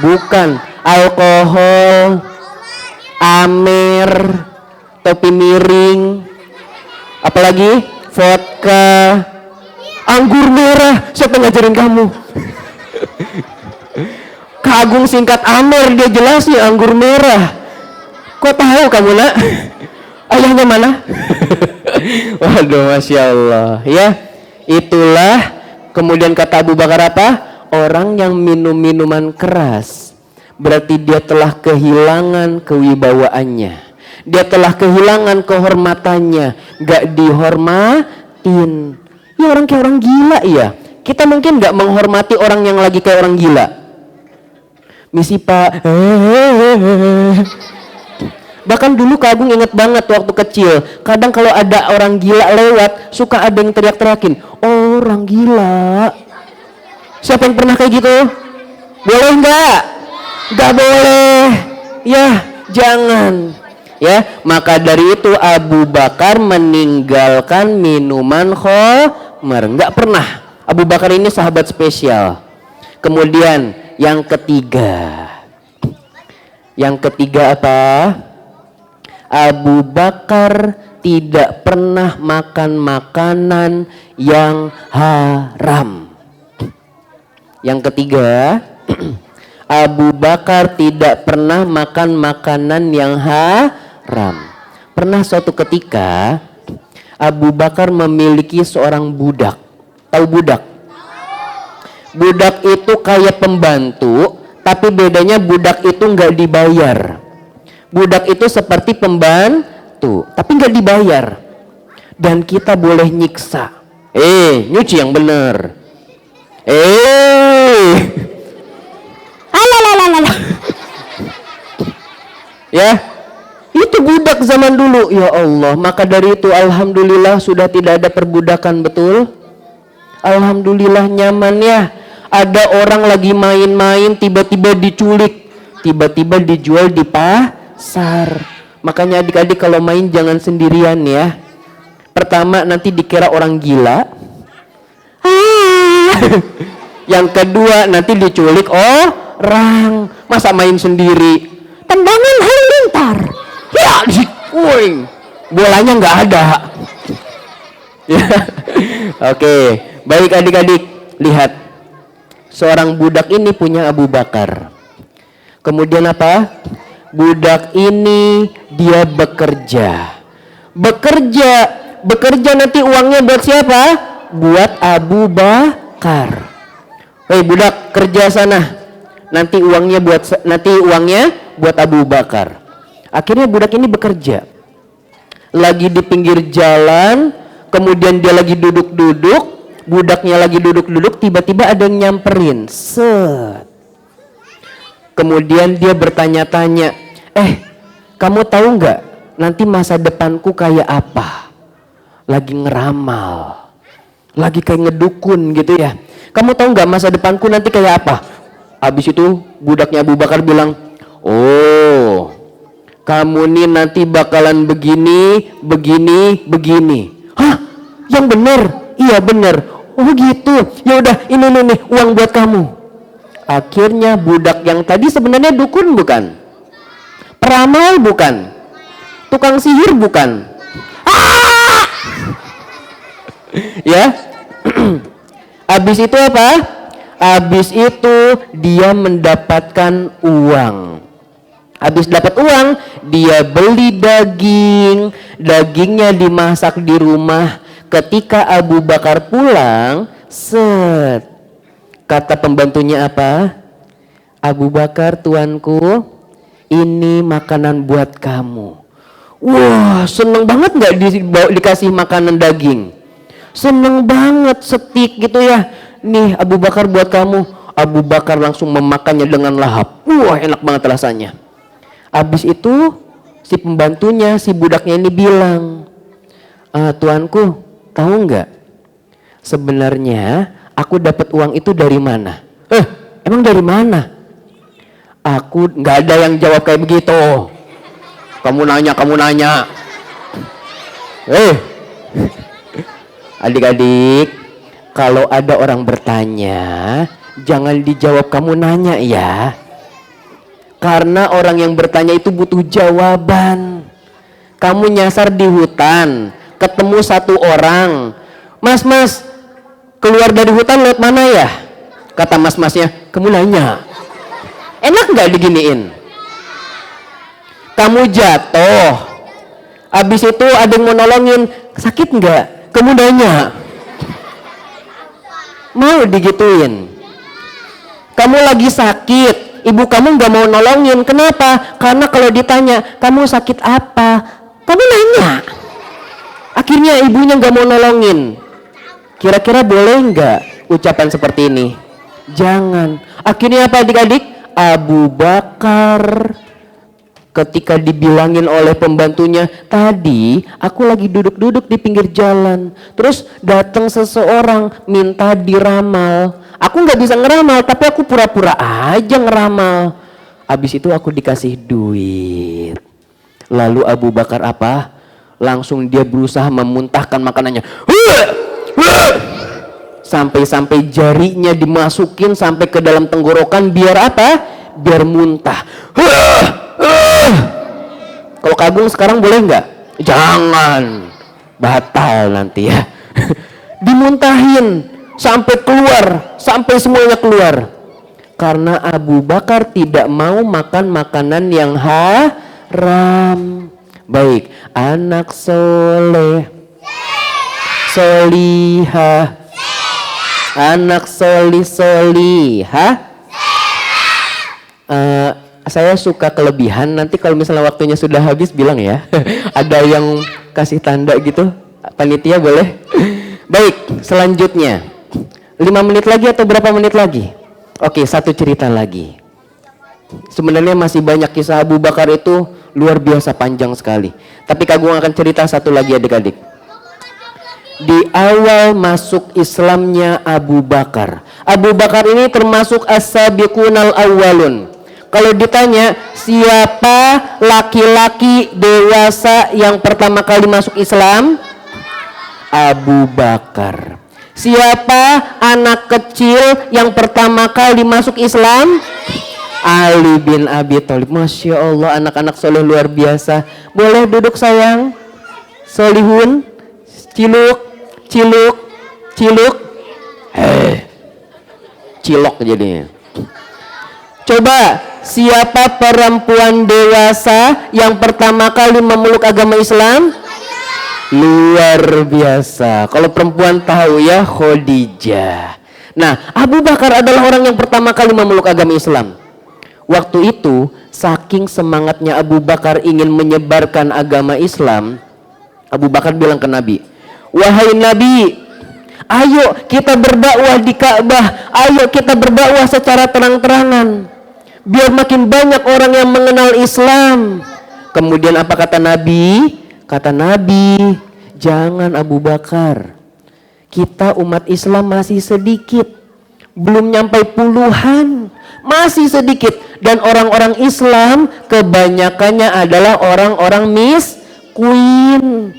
Bukan. Alkohol, amer, topi miring, apalagi vodka, anggur merah. Siapa ngajarin kamu? Kak Agung singkat amer, dia jelasin anggur merah. Kok tahu kamu, Nak? Ayahnya mana? Waduh, Masya Allah. Ya, itulah Kemudian kata Abu Bakar apa? Orang yang minum minuman keras berarti dia telah kehilangan kewibawaannya. Dia telah kehilangan kehormatannya, gak dihormatin. Ya orang kayak orang gila ya. Kita mungkin gak menghormati orang yang lagi kayak orang gila. Misi Pak. Bahkan dulu Kak Agung inget banget waktu kecil. Kadang kalau ada orang gila lewat, suka ada yang teriak-teriakin, orang gila. Siapa yang pernah kayak gitu? Boleh nggak? Nggak boleh. Ya, jangan. Ya, maka dari itu Abu Bakar meninggalkan minuman khamr. Nggak pernah. Abu Bakar ini sahabat spesial. Kemudian yang ketiga. Yang ketiga apa? Abu Bakar tidak pernah makan makanan yang haram. Yang ketiga, Abu Bakar tidak pernah makan makanan yang haram. Pernah suatu ketika Abu Bakar memiliki seorang budak. Tahu budak? Budak itu kayak pembantu, tapi bedanya budak itu nggak dibayar. Budak itu seperti pembantu, tapi nggak dibayar. Dan kita boleh nyiksa. Nyuci yang bener. Alalala. Ya, itu budak zaman dulu. Ya Allah, maka dari itu alhamdulillah sudah tidak ada perbudakan, betul? Alhamdulillah nyaman ya. Ada orang lagi main-main tiba-tiba diculik, tiba-tiba dijual di pasar. Makanya adik-adik kalau main jangan sendirian ya. Pertama nanti dikira orang gila. Yang kedua nanti diculik orang. Masa main sendiri? Tendangan halilintar. Ya, bolanya nggak ada. Ya. Oke, baik adik-adik, lihat. Seorang budak ini punya Abu Bakar. Kemudian apa? Budak ini dia bekerja. Bekerja nanti uangnya buat siapa? Buat Abu Bakar. Hei budak, kerja sana. Nanti uangnya buat Abu Bakar. Akhirnya budak ini bekerja. Lagi di pinggir jalan, kemudian dia lagi duduk-duduk, budaknya lagi duduk-duduk, tiba-tiba ada yang nyamperin. Set. Kemudian dia bertanya-tanya, kamu tahu nggak nanti masa depanku kayak apa? Lagi ngeramal, lagi kayak ngedukun gitu ya. Kamu tahu nggak masa depanku nanti kayak apa? Habis itu budaknya Abu Bakar bilang, oh, kamu nih nanti bakalan begini, begini, begini. Hah? Yang bener? Iya bener. Oh gitu. Ya udah, ini nih uang buat kamu. Akhirnya budak yang tadi sebenarnya dukun bukan? Peramal bukan? Tukang sihir bukan? Ya. Habis itu apa? Habis itu dia mendapatkan uang. Habis dapat uang, dia beli daging. Dagingnya dimasak di rumah. Ketika Abu Bakar pulang, set. Kata pembantunya apa? Abu Bakar, tuanku, ini makanan buat kamu. Wah, seneng banget nggak dikasih makanan daging? Seneng banget, setik gitu ya. Nih Abu Bakar buat kamu. Abu Bakar langsung memakannya dengan lahap. Wah, enak banget rasanya. Habis itu si pembantunya, si budaknya ini bilang, tuanku, tahu nggak? Sebenarnya aku dapat uang itu dari mana? Emang dari mana? Aku nggak ada yang jawab kayak begitu. Kamu nanya. Adik-adik, kalau ada orang bertanya, jangan dijawab kamu nanya ya. Karena orang yang bertanya itu butuh jawaban. Kamu nyasar di hutan, ketemu satu orang. Mas, keluar dari hutan lewat mana ya? Kata mas-masnya, kamu nanya. Enak nggak diginiin? Kamu jatuh, abis itu ada yang mau nolongin, sakit nggak? Kamu nanya. Mau digituin. Kamu lagi sakit, ibu kamu nggak mau nolongin. Kenapa? Karena kalau ditanya, kamu sakit apa? Kamu nanya. Akhirnya ibunya nggak mau nolongin. Kira-kira boleh nggak ucapan seperti ini? Jangan. Akhirnya apa adik-adik? Abu Bakar ketika dibilangin oleh pembantunya, tadi aku lagi duduk-duduk di pinggir jalan, terus datang seseorang minta diramal. Aku nggak bisa ngeramal, tapi aku pura-pura aja ngeramal. Abis itu aku dikasih duit. Lalu Abu Bakar apa? Langsung dia berusaha memuntahkan makanannya. Sampai-sampai jarinya dimasukin sampai ke dalam tenggorokan biar apa? Biar muntah. Kalau Kak Agung sekarang boleh nggak? Jangan, batal nanti ya. Dimuntahin sampai keluar, sampai semuanya keluar. Karena Abu Bakar tidak mau makan makanan yang haram. Baik, anak soleh, solihah, anak solihah. Saya suka kelebihan, nanti kalau misalnya waktunya sudah habis bilang ya. Ada yang kasih tanda gitu, panitia boleh? Baik, selanjutnya 5 menit lagi atau berapa menit lagi? Oke, satu cerita lagi. Sebenarnya masih banyak kisah Abu Bakar itu luar biasa panjang sekali. Tapi Kak Agung akan cerita satu lagi adik-adik. Di awal masuk Islamnya Abu Bakar. Abu Bakar ini termasuk as-sabiqunal awwalun. Kalau ditanya siapa laki-laki dewasa yang pertama kali masuk Islam? Abu Bakar. Siapa anak kecil yang pertama kali masuk Islam? Ali bin Abi Thalib. Masya Allah, anak-anak soleh luar biasa. Boleh duduk sayang? Solihun, ciluk, ciluk, ciluk. Cilok jadinya. Coba, siapa perempuan dewasa yang pertama kali memeluk agama Islam? Luar biasa. Kalau perempuan tahu ya, Khadijah. Nah, Abu Bakar adalah orang yang pertama kali memeluk agama Islam. Waktu itu, saking semangatnya Abu Bakar ingin menyebarkan agama Islam, Abu Bakar bilang ke Nabi, wahai Nabi, ayo kita berdakwah di Ka'bah, ayo kita berdakwah secara terang-terangan, biar makin banyak orang yang mengenal Islam. Kemudian apa kata Nabi? Kata Nabi, jangan Abu Bakar, kita umat Islam masih sedikit, belum nyampe puluhan, masih sedikit. Dan orang-orang Islam kebanyakannya adalah orang-orang miskin.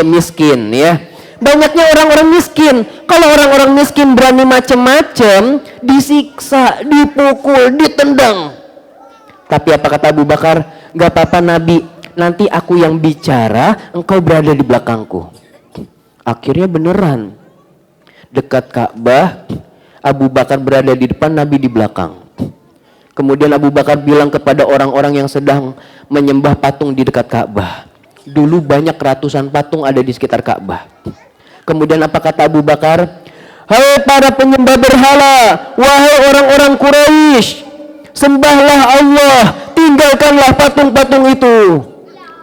Miskin ya. Banyaknya orang-orang miskin. Kalau orang-orang miskin berani macam-macam, disiksa, dipukul, ditendang. Tapi apa kata Abu Bakar? Gak apa-apa Nabi, nanti aku yang bicara, engkau berada di belakangku. Akhirnya beneran. Dekat Ka'bah, Abu Bakar berada di depan, Nabi di belakang. Kemudian Abu Bakar bilang kepada orang-orang yang sedang menyembah patung di dekat Ka'bah. Dulu banyak ratusan patung ada di sekitar Ka'bah. Kemudian apa kata Abu Bakar? Hai para penyembah berhala, wahai orang-orang Quraisy, sembahlah Allah, tinggalkanlah patung-patung itu.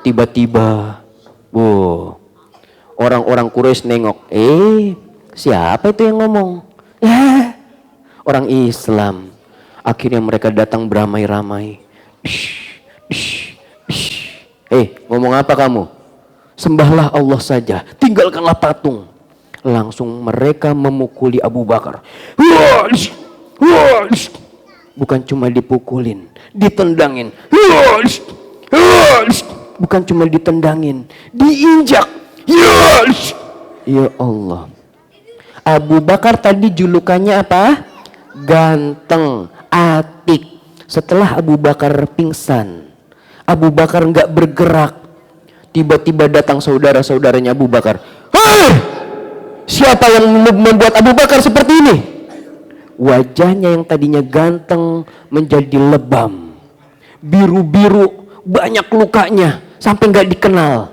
Tiba-tiba, orang-orang Quraisy nengok. Siapa itu yang ngomong? Orang Islam. Akhirnya mereka datang beramai-ramai. Ngomong apa kamu? Sembahlah Allah saja, tinggalkanlah patung. Langsung mereka memukuli Abu Bakar. Bukan cuma dipukulin, ditendangin. Bukan cuma ditendangin, diinjak. Ya Allah. Abu Bakar tadi julukannya apa? Ganteng, atik. Setelah Abu Bakar pingsan, Abu Bakar nggak bergerak. Tiba-tiba datang saudara-saudaranya Abu Bakar. Siapa yang membuat Abu Bakar seperti ini? Wajahnya yang tadinya ganteng menjadi lebam, biru-biru, banyak lukanya, sampai nggak dikenal.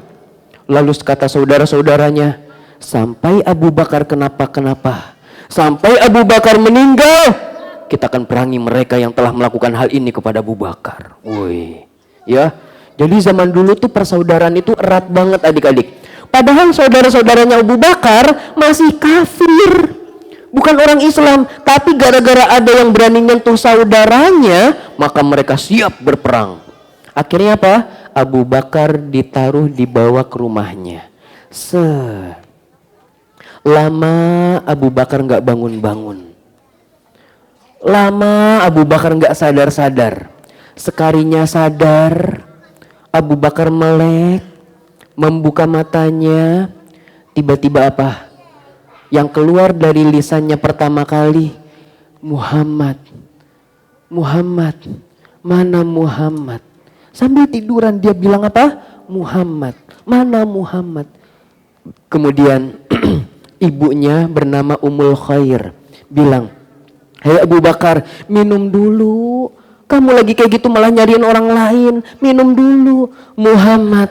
Lalu kata saudara-saudaranya, sampai Abu Bakar kenapa-kenapa, sampai Abu Bakar meninggal, kita akan perangi mereka yang telah melakukan hal ini kepada Abu Bakar. Woi, ya. Jadi zaman dulu tuh persaudaraan itu erat banget adik-adik. Padahal saudara-saudaranya Abu Bakar masih kafir, bukan orang Islam, tapi gara-gara ada yang berani nyentuh saudaranya, maka mereka siap berperang. Akhirnya apa? Abu Bakar ditaruh dibawa ke rumahnya. Lama Abu Bakar nggak bangun-bangun. Lama Abu Bakar nggak sadar-sadar. Sekalinya sadar, Abu Bakar melek, membuka matanya. Tiba-tiba apa? Yang keluar dari lisannya pertama kali, Muhammad, Muhammad, mana Muhammad? Sambil tiduran dia bilang apa? Muhammad, mana Muhammad? Kemudian ibunya bernama Ummul Khair bilang, hei Abu Bakar, minum dulu. Kamu lagi kayak gitu malah nyariin orang lain. Minum dulu. Muhammad,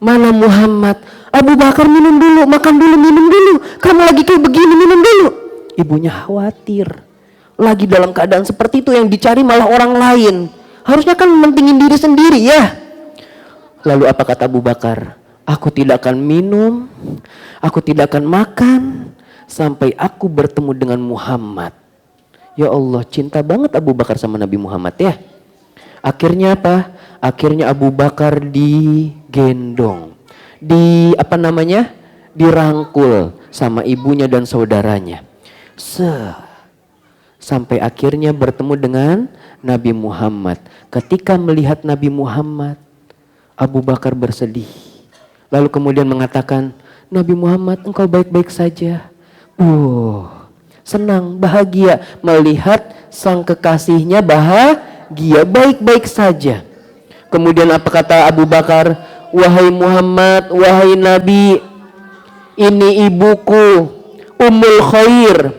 mana Muhammad? Abu Bakar, minum dulu, makan dulu, minum dulu. Kamu lagi kayak begini, minum dulu. Ibunya khawatir. Lagi dalam keadaan seperti itu yang dicari malah orang lain. Harusnya kan mementingin diri sendiri ya. Lalu apa kata Abu Bakar? Aku tidak akan minum, aku tidak akan makan sampai aku bertemu dengan Muhammad. Ya Allah, cinta banget Abu Bakar sama Nabi Muhammad ya. Akhirnya apa? Akhirnya Abu Bakar digendong, dirangkul sama ibunya dan saudaranya. Sampai akhirnya bertemu dengan Nabi Muhammad. Ketika melihat Nabi Muhammad, Abu Bakar bersedih. Lalu kemudian mengatakan, Nabi Muhammad, engkau baik-baik saja. Senang, bahagia melihat sang kekasihnya bahagia, baik-baik saja. Kemudian apa kata Abu Bakar? Wahai Muhammad, wahai Nabi, ini ibuku, Ummul Khair.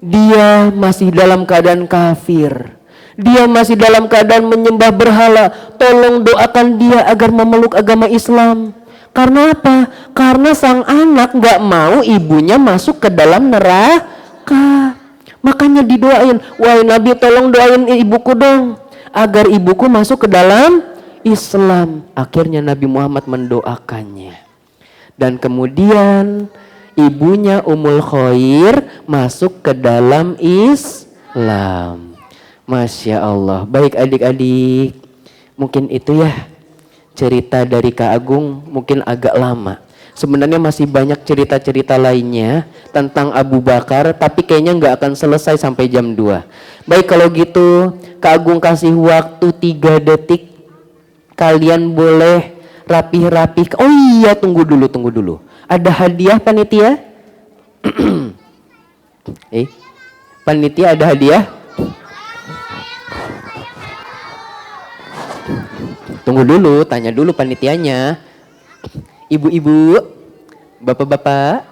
Dia masih dalam keadaan kafir. Dia masih dalam keadaan menyembah berhala. Tolong doakan dia agar memeluk agama Islam. Karena apa? Karena sang anak gak mau ibunya masuk ke dalam neraka. Makanya didoain, wahai Nabi tolong doain ibuku dong, agar ibuku masuk ke dalam Islam. Akhirnya Nabi Muhammad mendoakannya. Dan kemudian ibunya Ummul Khair masuk ke dalam Islam. Masya Allah. Baik adik-adik, mungkin itu ya cerita dari Kak Agung, mungkin agak lama. Sebenarnya masih banyak cerita-cerita lainnya tentang Abu Bakar, tapi kayaknya nggak akan selesai sampai jam 2. Baik kalau gitu, Kak Agung kasih waktu 3 detik. Kalian boleh rapih-rapih. Oh iya, tunggu dulu. Ada hadiah panitia? Panitia ada hadiah? Tunggu dulu, tanya dulu panitianya. Ibu-ibu, bapak-bapak,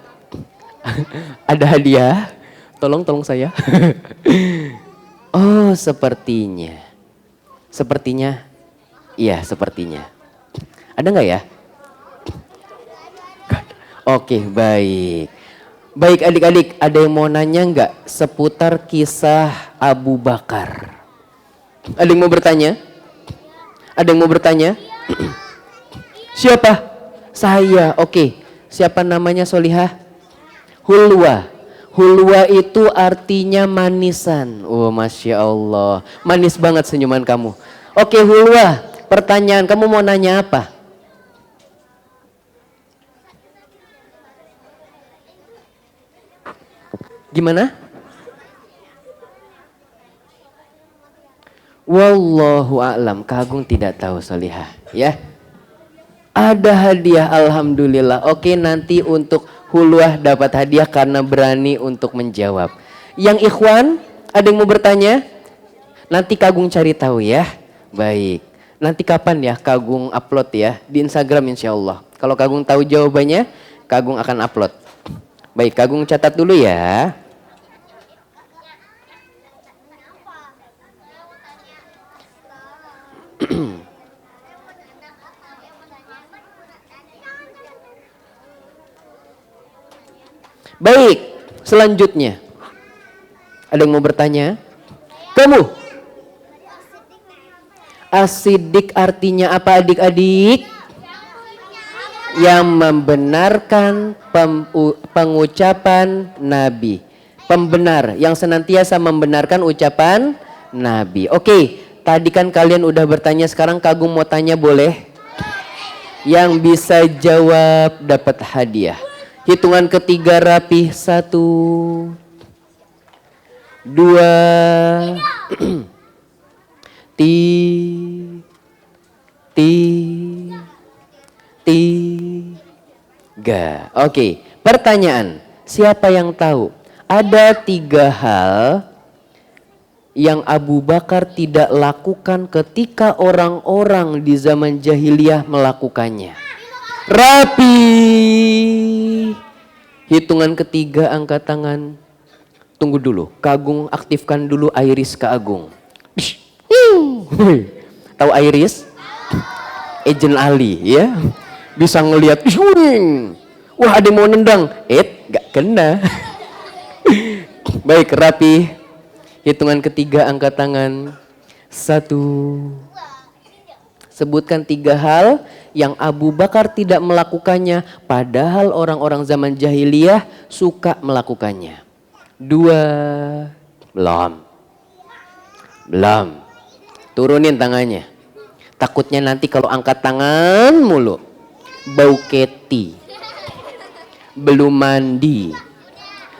ada hadiah? Tolong saya. Oh, sepertinya. Iya, sepertinya. Ada nggak ya? Oke, baik. Baik adik-adik, ada yang mau nanya nggak seputar kisah Abu Bakar? Ada yang mau bertanya? Ada yang mau bertanya? Siapa? Saya. Oke. Siapa namanya Solihah? Hulwa. Hulwa itu artinya manisan. Oh, Masya Allah. Manis banget senyuman kamu. Oke Hulwa, pertanyaan kamu mau nanya apa? Gimana? Wallahu a'lam. Kak Agung tidak tahu Solihah ya. Ada hadiah alhamdulillah. Oke, nanti untuk Hulwah dapat hadiah karena berani untuk menjawab. Yang ikhwan, ada yang mau bertanya? Nanti Kak Agung cari tahu ya. Baik. Nanti kapan ya Kak Agung upload ya di Instagram insyaallah. Kalau Kak Agung tahu jawabannya, Kak Agung akan upload. Baik, Kak Agung catat dulu ya. Baik, selanjutnya. Ada yang mau bertanya? Kamu? Asidik artinya apa adik-adik? Yang membenarkan pengucapan Nabi. Pembenar yang senantiasa membenarkan ucapan Nabi. Oke, tadi kan kalian udah bertanya, sekarang Kagum mau tanya boleh? Yang bisa jawab dapat hadiah. Hitungan ketiga rapih. 1, 2, 3. Oke, pertanyaan. Siapa yang tahu? Ada 3 hal yang Abu Bakar tidak lakukan ketika orang-orang di zaman jahiliyah melakukannya. Rapi. Hitungan ketiga angkat tangan. Tunggu dulu, Kagum aktifkan dulu iris Kak Agung. Tahu iris? Agent Ali ya. Bisa ngelihat. Wah, ada yang mau nendang. Gak kena. Baik, rapi. Hitungan ketiga angkat tangan. 1. Sebutkan 3 hal yang Abu Bakar tidak melakukannya, padahal orang-orang zaman jahiliyah suka melakukannya. 2. Belum. Turunin tangannya. Takutnya nanti kalau angkat tangan mulu, bau keti. Belum mandi.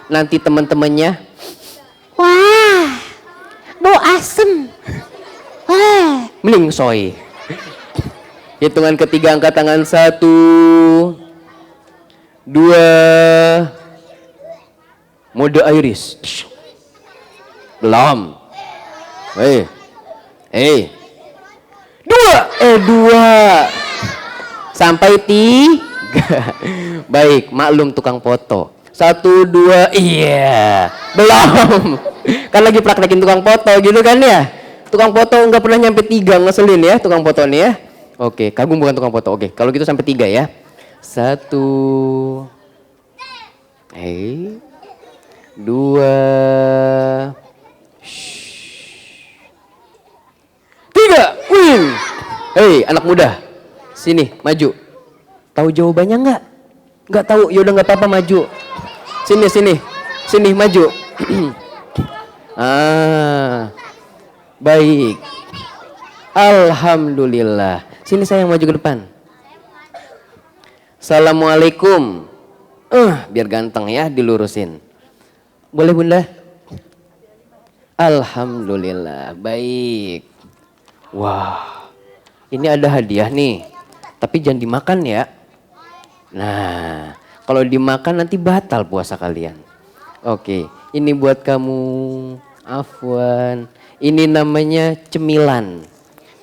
Nanti teman-temannya, Wah, bau asem. Wah, mending soy. Hitungan ketiga angkat tangan. 1, 2. Mode iris. Belum. 2. Sampai 3. Baik, maklum tukang foto. 1, 2, iya. Belum. Kan lagi praktekin tukang foto gitu kan ya. Tukang foto nggak pernah nyampe 3, ngeselin ya tukang foto nih ya. Oke, Kagum bukan tukang foto. Oke, kalau gitu sampai 3 ya. 1, 2, 3. Win. Hei, anak muda. Sini, maju. Tahu jawabannya nggak? Nggak tahu, yaudah nggak apa-apa, maju. Sini, maju. Baik. Alhamdulillah. Sini sayang, maju ke depan. Assalamualaikum. Biar ganteng ya, dilurusin. Boleh bunda? Alhamdulillah, baik. Wah, ini ada hadiah nih. Tapi jangan dimakan ya. Nah, kalau dimakan nanti batal puasa kalian. Oke, ini buat kamu. Afwan. Ini namanya cemilan.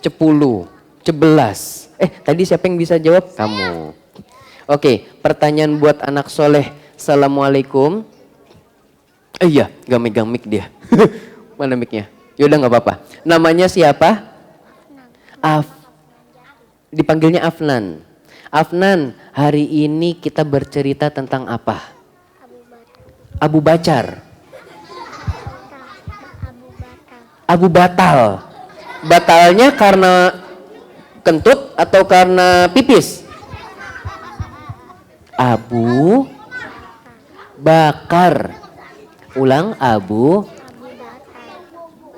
10, 11. Tadi siapa yang bisa jawab? Kamu. Oke, pertanyaan buat anak soleh. Assalamualaikum. Iya, gak megang mic dia. Mana micnya? Yaudah gak apa-apa. Namanya siapa? Dipanggilnya Afnan. Afnan, hari ini kita bercerita tentang apa? Abu Bakar. Abu Batal. Batalnya karena kentut atau karena pipis? Abu Bakar. Ulang, Abu.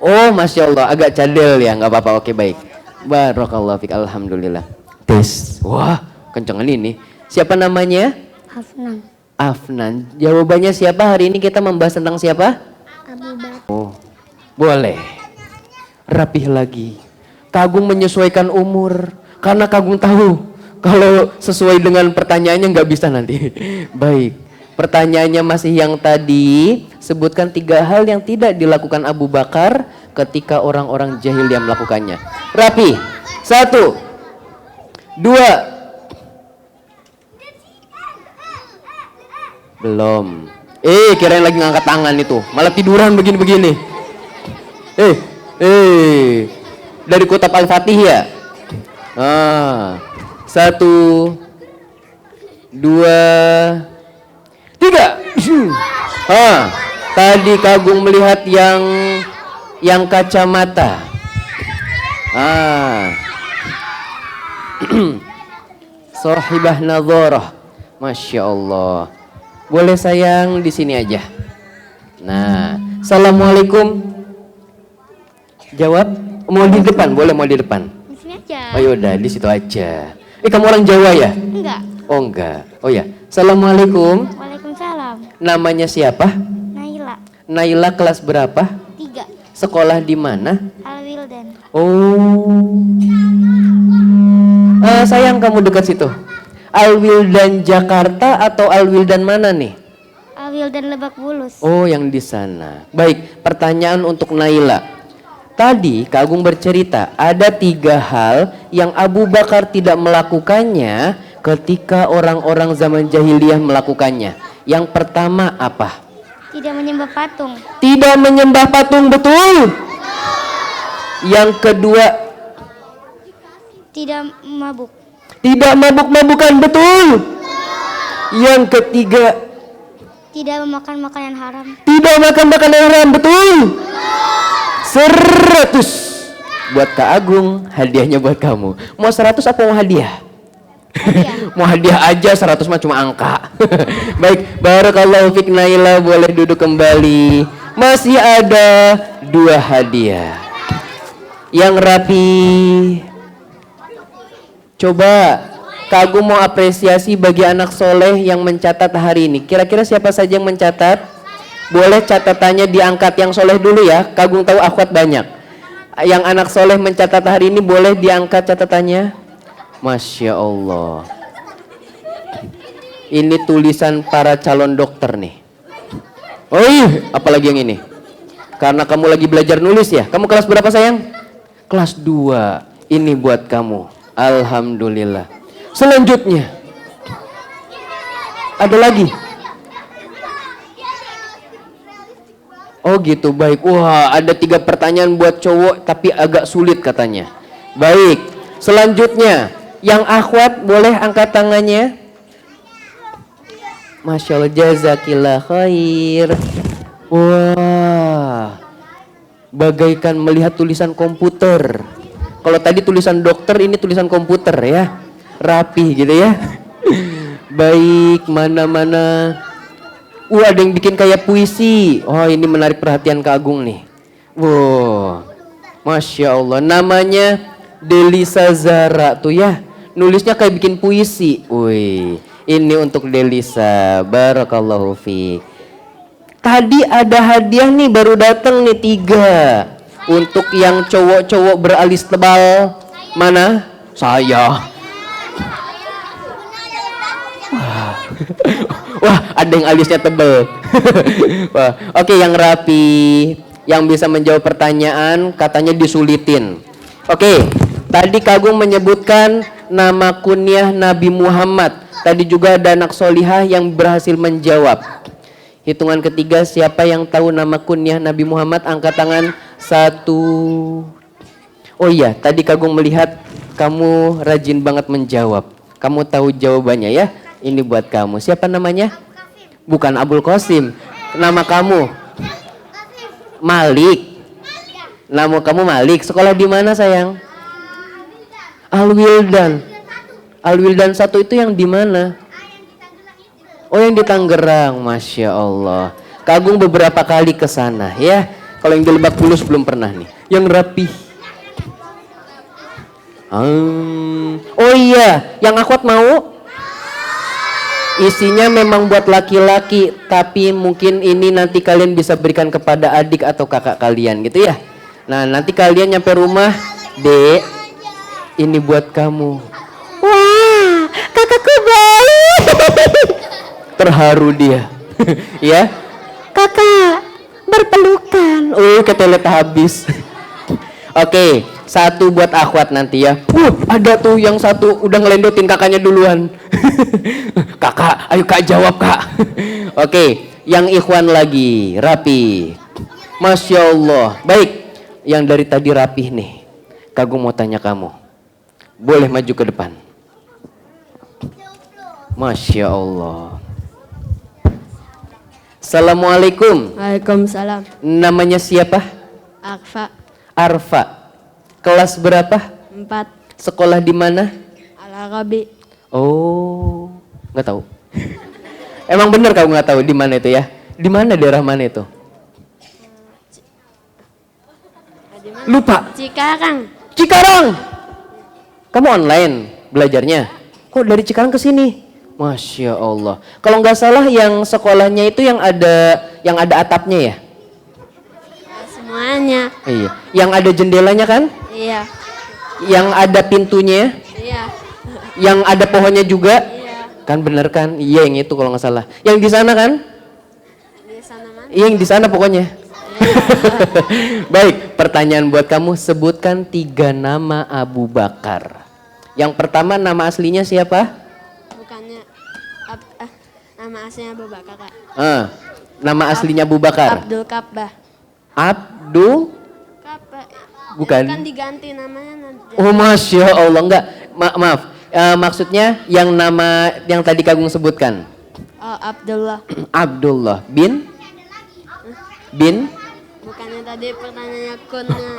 Oh, Masya Allah, agak cadel ya, nggak apa-apa. Oke, baik. Barakallahu fiik, alhamdulillah. Tes. Wah, kencengan ini. Siapa namanya? Afnan. Afnan. Jawabannya siapa? Hari ini kita membahas tentang siapa? Abu Bakar. Oh, boleh. Rapih lagi. Kagum menyesuaikan umur. Karena Kagum tahu kalau sesuai dengan pertanyaannya nggak bisa nanti. Baik. Pertanyaannya masih yang tadi. Sebutkan 3 hal yang tidak dilakukan Abu Bakar ketika orang-orang jahiliyah melakukannya. Rapi. 1, 2. Belum. Kirain lagi ngangkat tangan itu. Malah tiduran begini-begini. Dari Kitab Al-Fatih ya. 1, 2, 3. Tadi Kagung melihat yang kacamata. Sohibah nadhorah. Masya Allah. Boleh sayang di sini aja. Nah, assalamualaikum. Jawab. Mau di depan, boleh mau di depan. Di sini aja. Oh yaudah, di situ aja. Kamu orang Jawa ya? Enggak. Oh enggak. Oh ya. Assalamualaikum. Waalaikumsalam. Namanya siapa? Naila. Naila kelas berapa? 3. Sekolah di mana? Alwildan. Oh. Sayang kamu dekat situ. Alwildan Jakarta atau Alwildan mana nih? Alwildan Lebak Bulus. Oh, yang di sana. Baik, pertanyaan untuk Naila. Tadi Kak Agung bercerita ada 3 hal yang Abu Bakar tidak melakukannya ketika orang-orang zaman jahiliyah melakukannya. Yang pertama apa? Tidak menyembah patung. Tidak menyembah patung, betul. Yang kedua, Tidak mabuk. tidak mabuk-mabukan, betul. Yang ketiga, Tidak memakan makanan haram. tidak makan makanan haram, betul. 100 buat Kak Agung, hadiahnya buat kamu. Mau 100 apa mau hadiah? Mau hadiah aja, 100 mah cuma angka. Baik, barakallahu fik Naila, boleh duduk kembali. Masih ada 2 hadiah. Yang rapi. Coba Kak Agung mau apresiasi bagi anak soleh yang mencatat hari ini. Kira-kira siapa saja yang mencatat? Boleh catatannya diangkat yang soleh dulu ya. Kak Agung tahu akhwat banyak. Yang anak soleh mencatat hari ini boleh diangkat catatannya. Masya Allah. Ini tulisan para calon dokter nih. Oh iya, apalagi yang ini. Karena kamu lagi belajar nulis ya. Kamu kelas berapa sayang? Kelas 2. Ini buat kamu. Alhamdulillah. Selanjutnya. Ada lagi. Oh gitu, baik. Wah, ada 3 pertanyaan buat cowok tapi agak sulit katanya. Baik, selanjutnya yang akhwat boleh angkat tangannya. Masya Allah, jazakillah khair. Wah, bagaikan melihat tulisan komputer. Kalau tadi tulisan dokter, ini tulisan komputer ya. Rapi gitu ya. Baik, mana-mana. Ada yang bikin kayak puisi. Oh, ini menarik perhatian Kak Agung nih. Wow, Masya Allah. Namanya Delisa Zara tuh ya. Nulisnya kayak bikin puisi. Wih, ini untuk Delisa. Barakallahu fiik. Tadi ada hadiah nih, baru datang nih 3. Untuk yang cowok-cowok beralis tebal. Mana? Saya. Wah, ada yang alisnya tebel. Wah, oke, yang rapi, yang bisa menjawab pertanyaan katanya disulitin. Oke, tadi Kak Agung menyebutkan nama kunyah Nabi Muhammad. Tadi juga ada anak solihah yang berhasil menjawab. Hitungan ketiga, siapa yang tahu nama kunyah Nabi Muhammad? Angkat tangan. 1. Oh iya, tadi Kak Agung melihat kamu rajin banget menjawab. Kamu tahu jawabannya ya? Ini buat kamu. Siapa namanya? Bukan Abul Qasim. Nama kamu? Malik. Nama kamu Malik. Sekolah di mana sayang? Alwildan. Alwildan 1 itu yang di mana? Oh, yang di Tangerang. Masya Allah. Kak Agung beberapa kali ke sana ya. Kalau yang di Lebak Bulus belum pernah nih. Yang rapi. Oh iya, yang akhwat mau? Isinya memang buat laki-laki, tapi mungkin ini nanti kalian bisa berikan kepada adik atau kakak kalian gitu ya. Nah, nanti kalian nyampe rumah, Dek, ini buat kamu. Wah, kakakku baik. Terharu dia. Ya. Kakak berpelukan. Oh, ketelet habis. Oke, 1 buat akhwat nanti ya. Ada tuh yang 1 udah ngelendotin kakaknya duluan. Kakak, ayo Kak jawab Kak. Oke, yang ikhwan lagi, rapi. Masya Allah. Baik, yang dari tadi rapih nih. Kak Agung mau tanya kamu. Boleh maju ke depan. Masya Allah. Assalamualaikum. Waalaikumsalam. Namanya siapa? Akfa Arfa. Kelas berapa? 4 Sekolah di mana? Al-Arabi. Oh, nggak tahu. Emang bener kamu nggak tahu di mana itu ya? Di mana, daerah mana itu? Lupa. Cikarang. Cikarang. Kamu online belajarnya? Kok dari Cikarang ke sini? Masya Allah. Kalau nggak salah yang sekolahnya itu yang ada atapnya ya? Semuanya. Iya. Yang ada jendelanya kan? Iya. Yang ada pintunya? Iya. Yang ada pohonnya juga? Iya. Kan bener kan? Iya yang itu kalau nggak salah. Yang di sana kan? Di sana mana? Iya yang di sana pokoknya. Baik, pertanyaan buat kamu. Sebutkan 3 nama Abu Bakar. Yang pertama nama aslinya siapa? Bukannya nama aslinya Abu Bakar, Kak. Nama aslinya Abu Bakar. Abdul Kabbah. Abdul? Kabbah. Bukan. Kan diganti namanya nanti. Oh Masya Allah, enggak. Maaf. Maksudnya yang nama yang tadi Kagung sebutkan. Oh, Abdullah. Abdullah bin? Bukannya tadi pertanyaannya kunnya.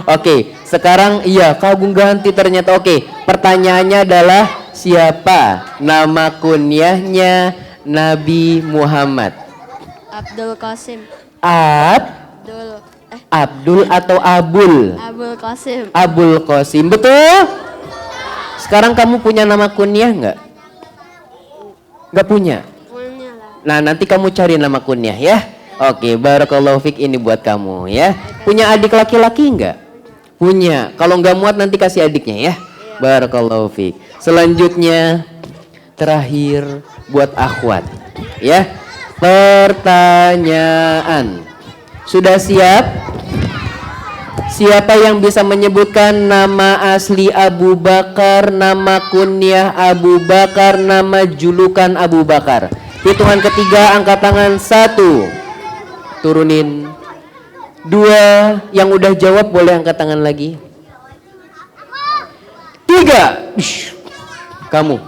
Oke, sekarang iya Kagung ganti ternyata. Oke, pertanyaannya adalah siapa nama kunyahnya Nabi Muhammad? Abdul Qasim. Abdul atau Abul? Abdul Qasim. Abul Qasim, betul? Sekarang kamu punya nama kunyah nggak? Nggak punya? Punya lah. Nah nanti kamu cari nama kunyah ya. Oke, barakallahu fik, ini buat kamu ya. Punya adik laki-laki nggak? Punya. Kalau nggak muat nanti kasih adiknya ya. Barakallahu fik. Selanjutnya terakhir buat akhwat ya. Pertanyaan. Sudah siap? Siapa yang bisa menyebutkan nama asli Abu Bakar, nama kunyah Abu Bakar, nama julukan Abu Bakar? Hitungan ketiga, angkat tangan. 1. Turunin. 2. Yang udah jawab boleh angkat tangan lagi. 3. Kamu.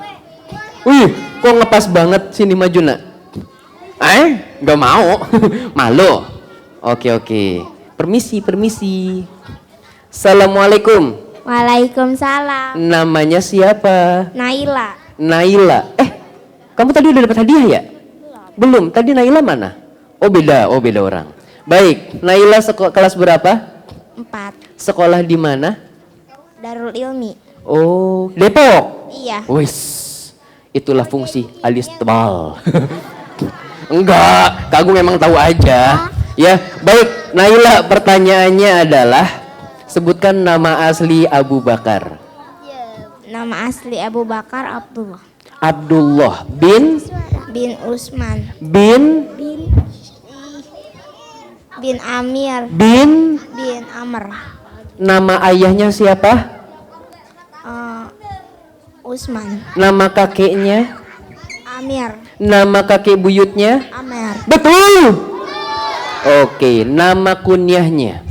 Wih, kok ngepas banget, sini maju nak. Gak mau. Malu. Oke. Permisi. Assalamualaikum. Waalaikumsalam. Namanya siapa? Naila. Naila. Kamu tadi udah dapat hadiah ya? Belum. Tadi Naila mana? Oh beda orang. Baik, Naila kelas berapa? 4 Sekolah di mana? Darul Ilmi. Oh, Depok. Iya. Wis, itulah fungsi alis tebal. Enggak, Kagung memang tahu aja. Ya, baik. Naila, pertanyaannya adalah sebutkan nama asli Abu Bakar. Nama asli Abu Bakar Abdullah Abdullah bin Usman bin Amir bin Amr. Nama ayahnya siapa? Usman. Nama kakeknya? Amir. Nama kakek buyutnya? Amir. Betul. Oke, nama kunyahnya?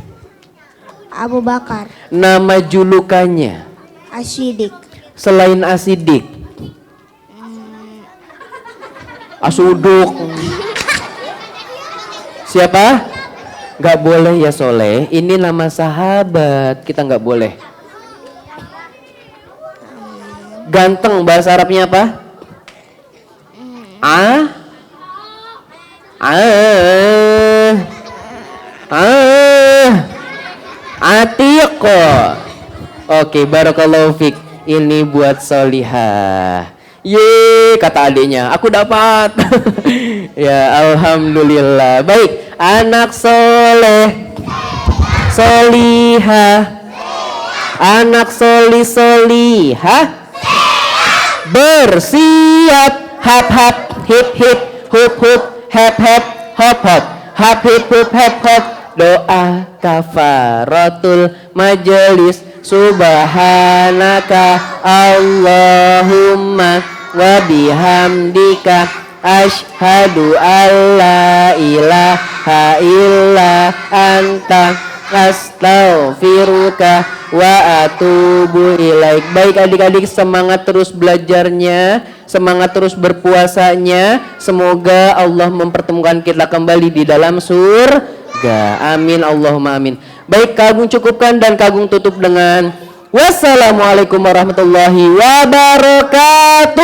Abu Bakar. Nama julukannya? Asyidik. Selain Asidik? Asuduk. Siapa? Gak boleh ya Soleh. Ini nama sahabat, kita gak boleh. Ganteng bahasa Arabnya apa? Atiq. Oke, barakallahu fik. Ini buat Solihah. Ye, kata adiknya, aku dapat. Ya, alhamdulillah. Baik, anak soleh, solihah, anak solihah, bersiap, hap hap, hip hip, hup hup, hap hap, hop hop, hap hip hup, hap hop. Doa kafaratul majelis, subhanaka Allahumma wa bihamdika asyhadu alla ilaha illa anta astaghfiruka wa atubu ilaik. Baik adik-adik, semangat terus belajarnya, semangat terus berpuasanya. Semoga Allah mempertemukan kita kembali di dalam surga. Amin Allahumma amin. Baik, Kak Agung cukupkan dan Kak Agung tutup dengan wassalamualaikum warahmatullahi wabarakatuh.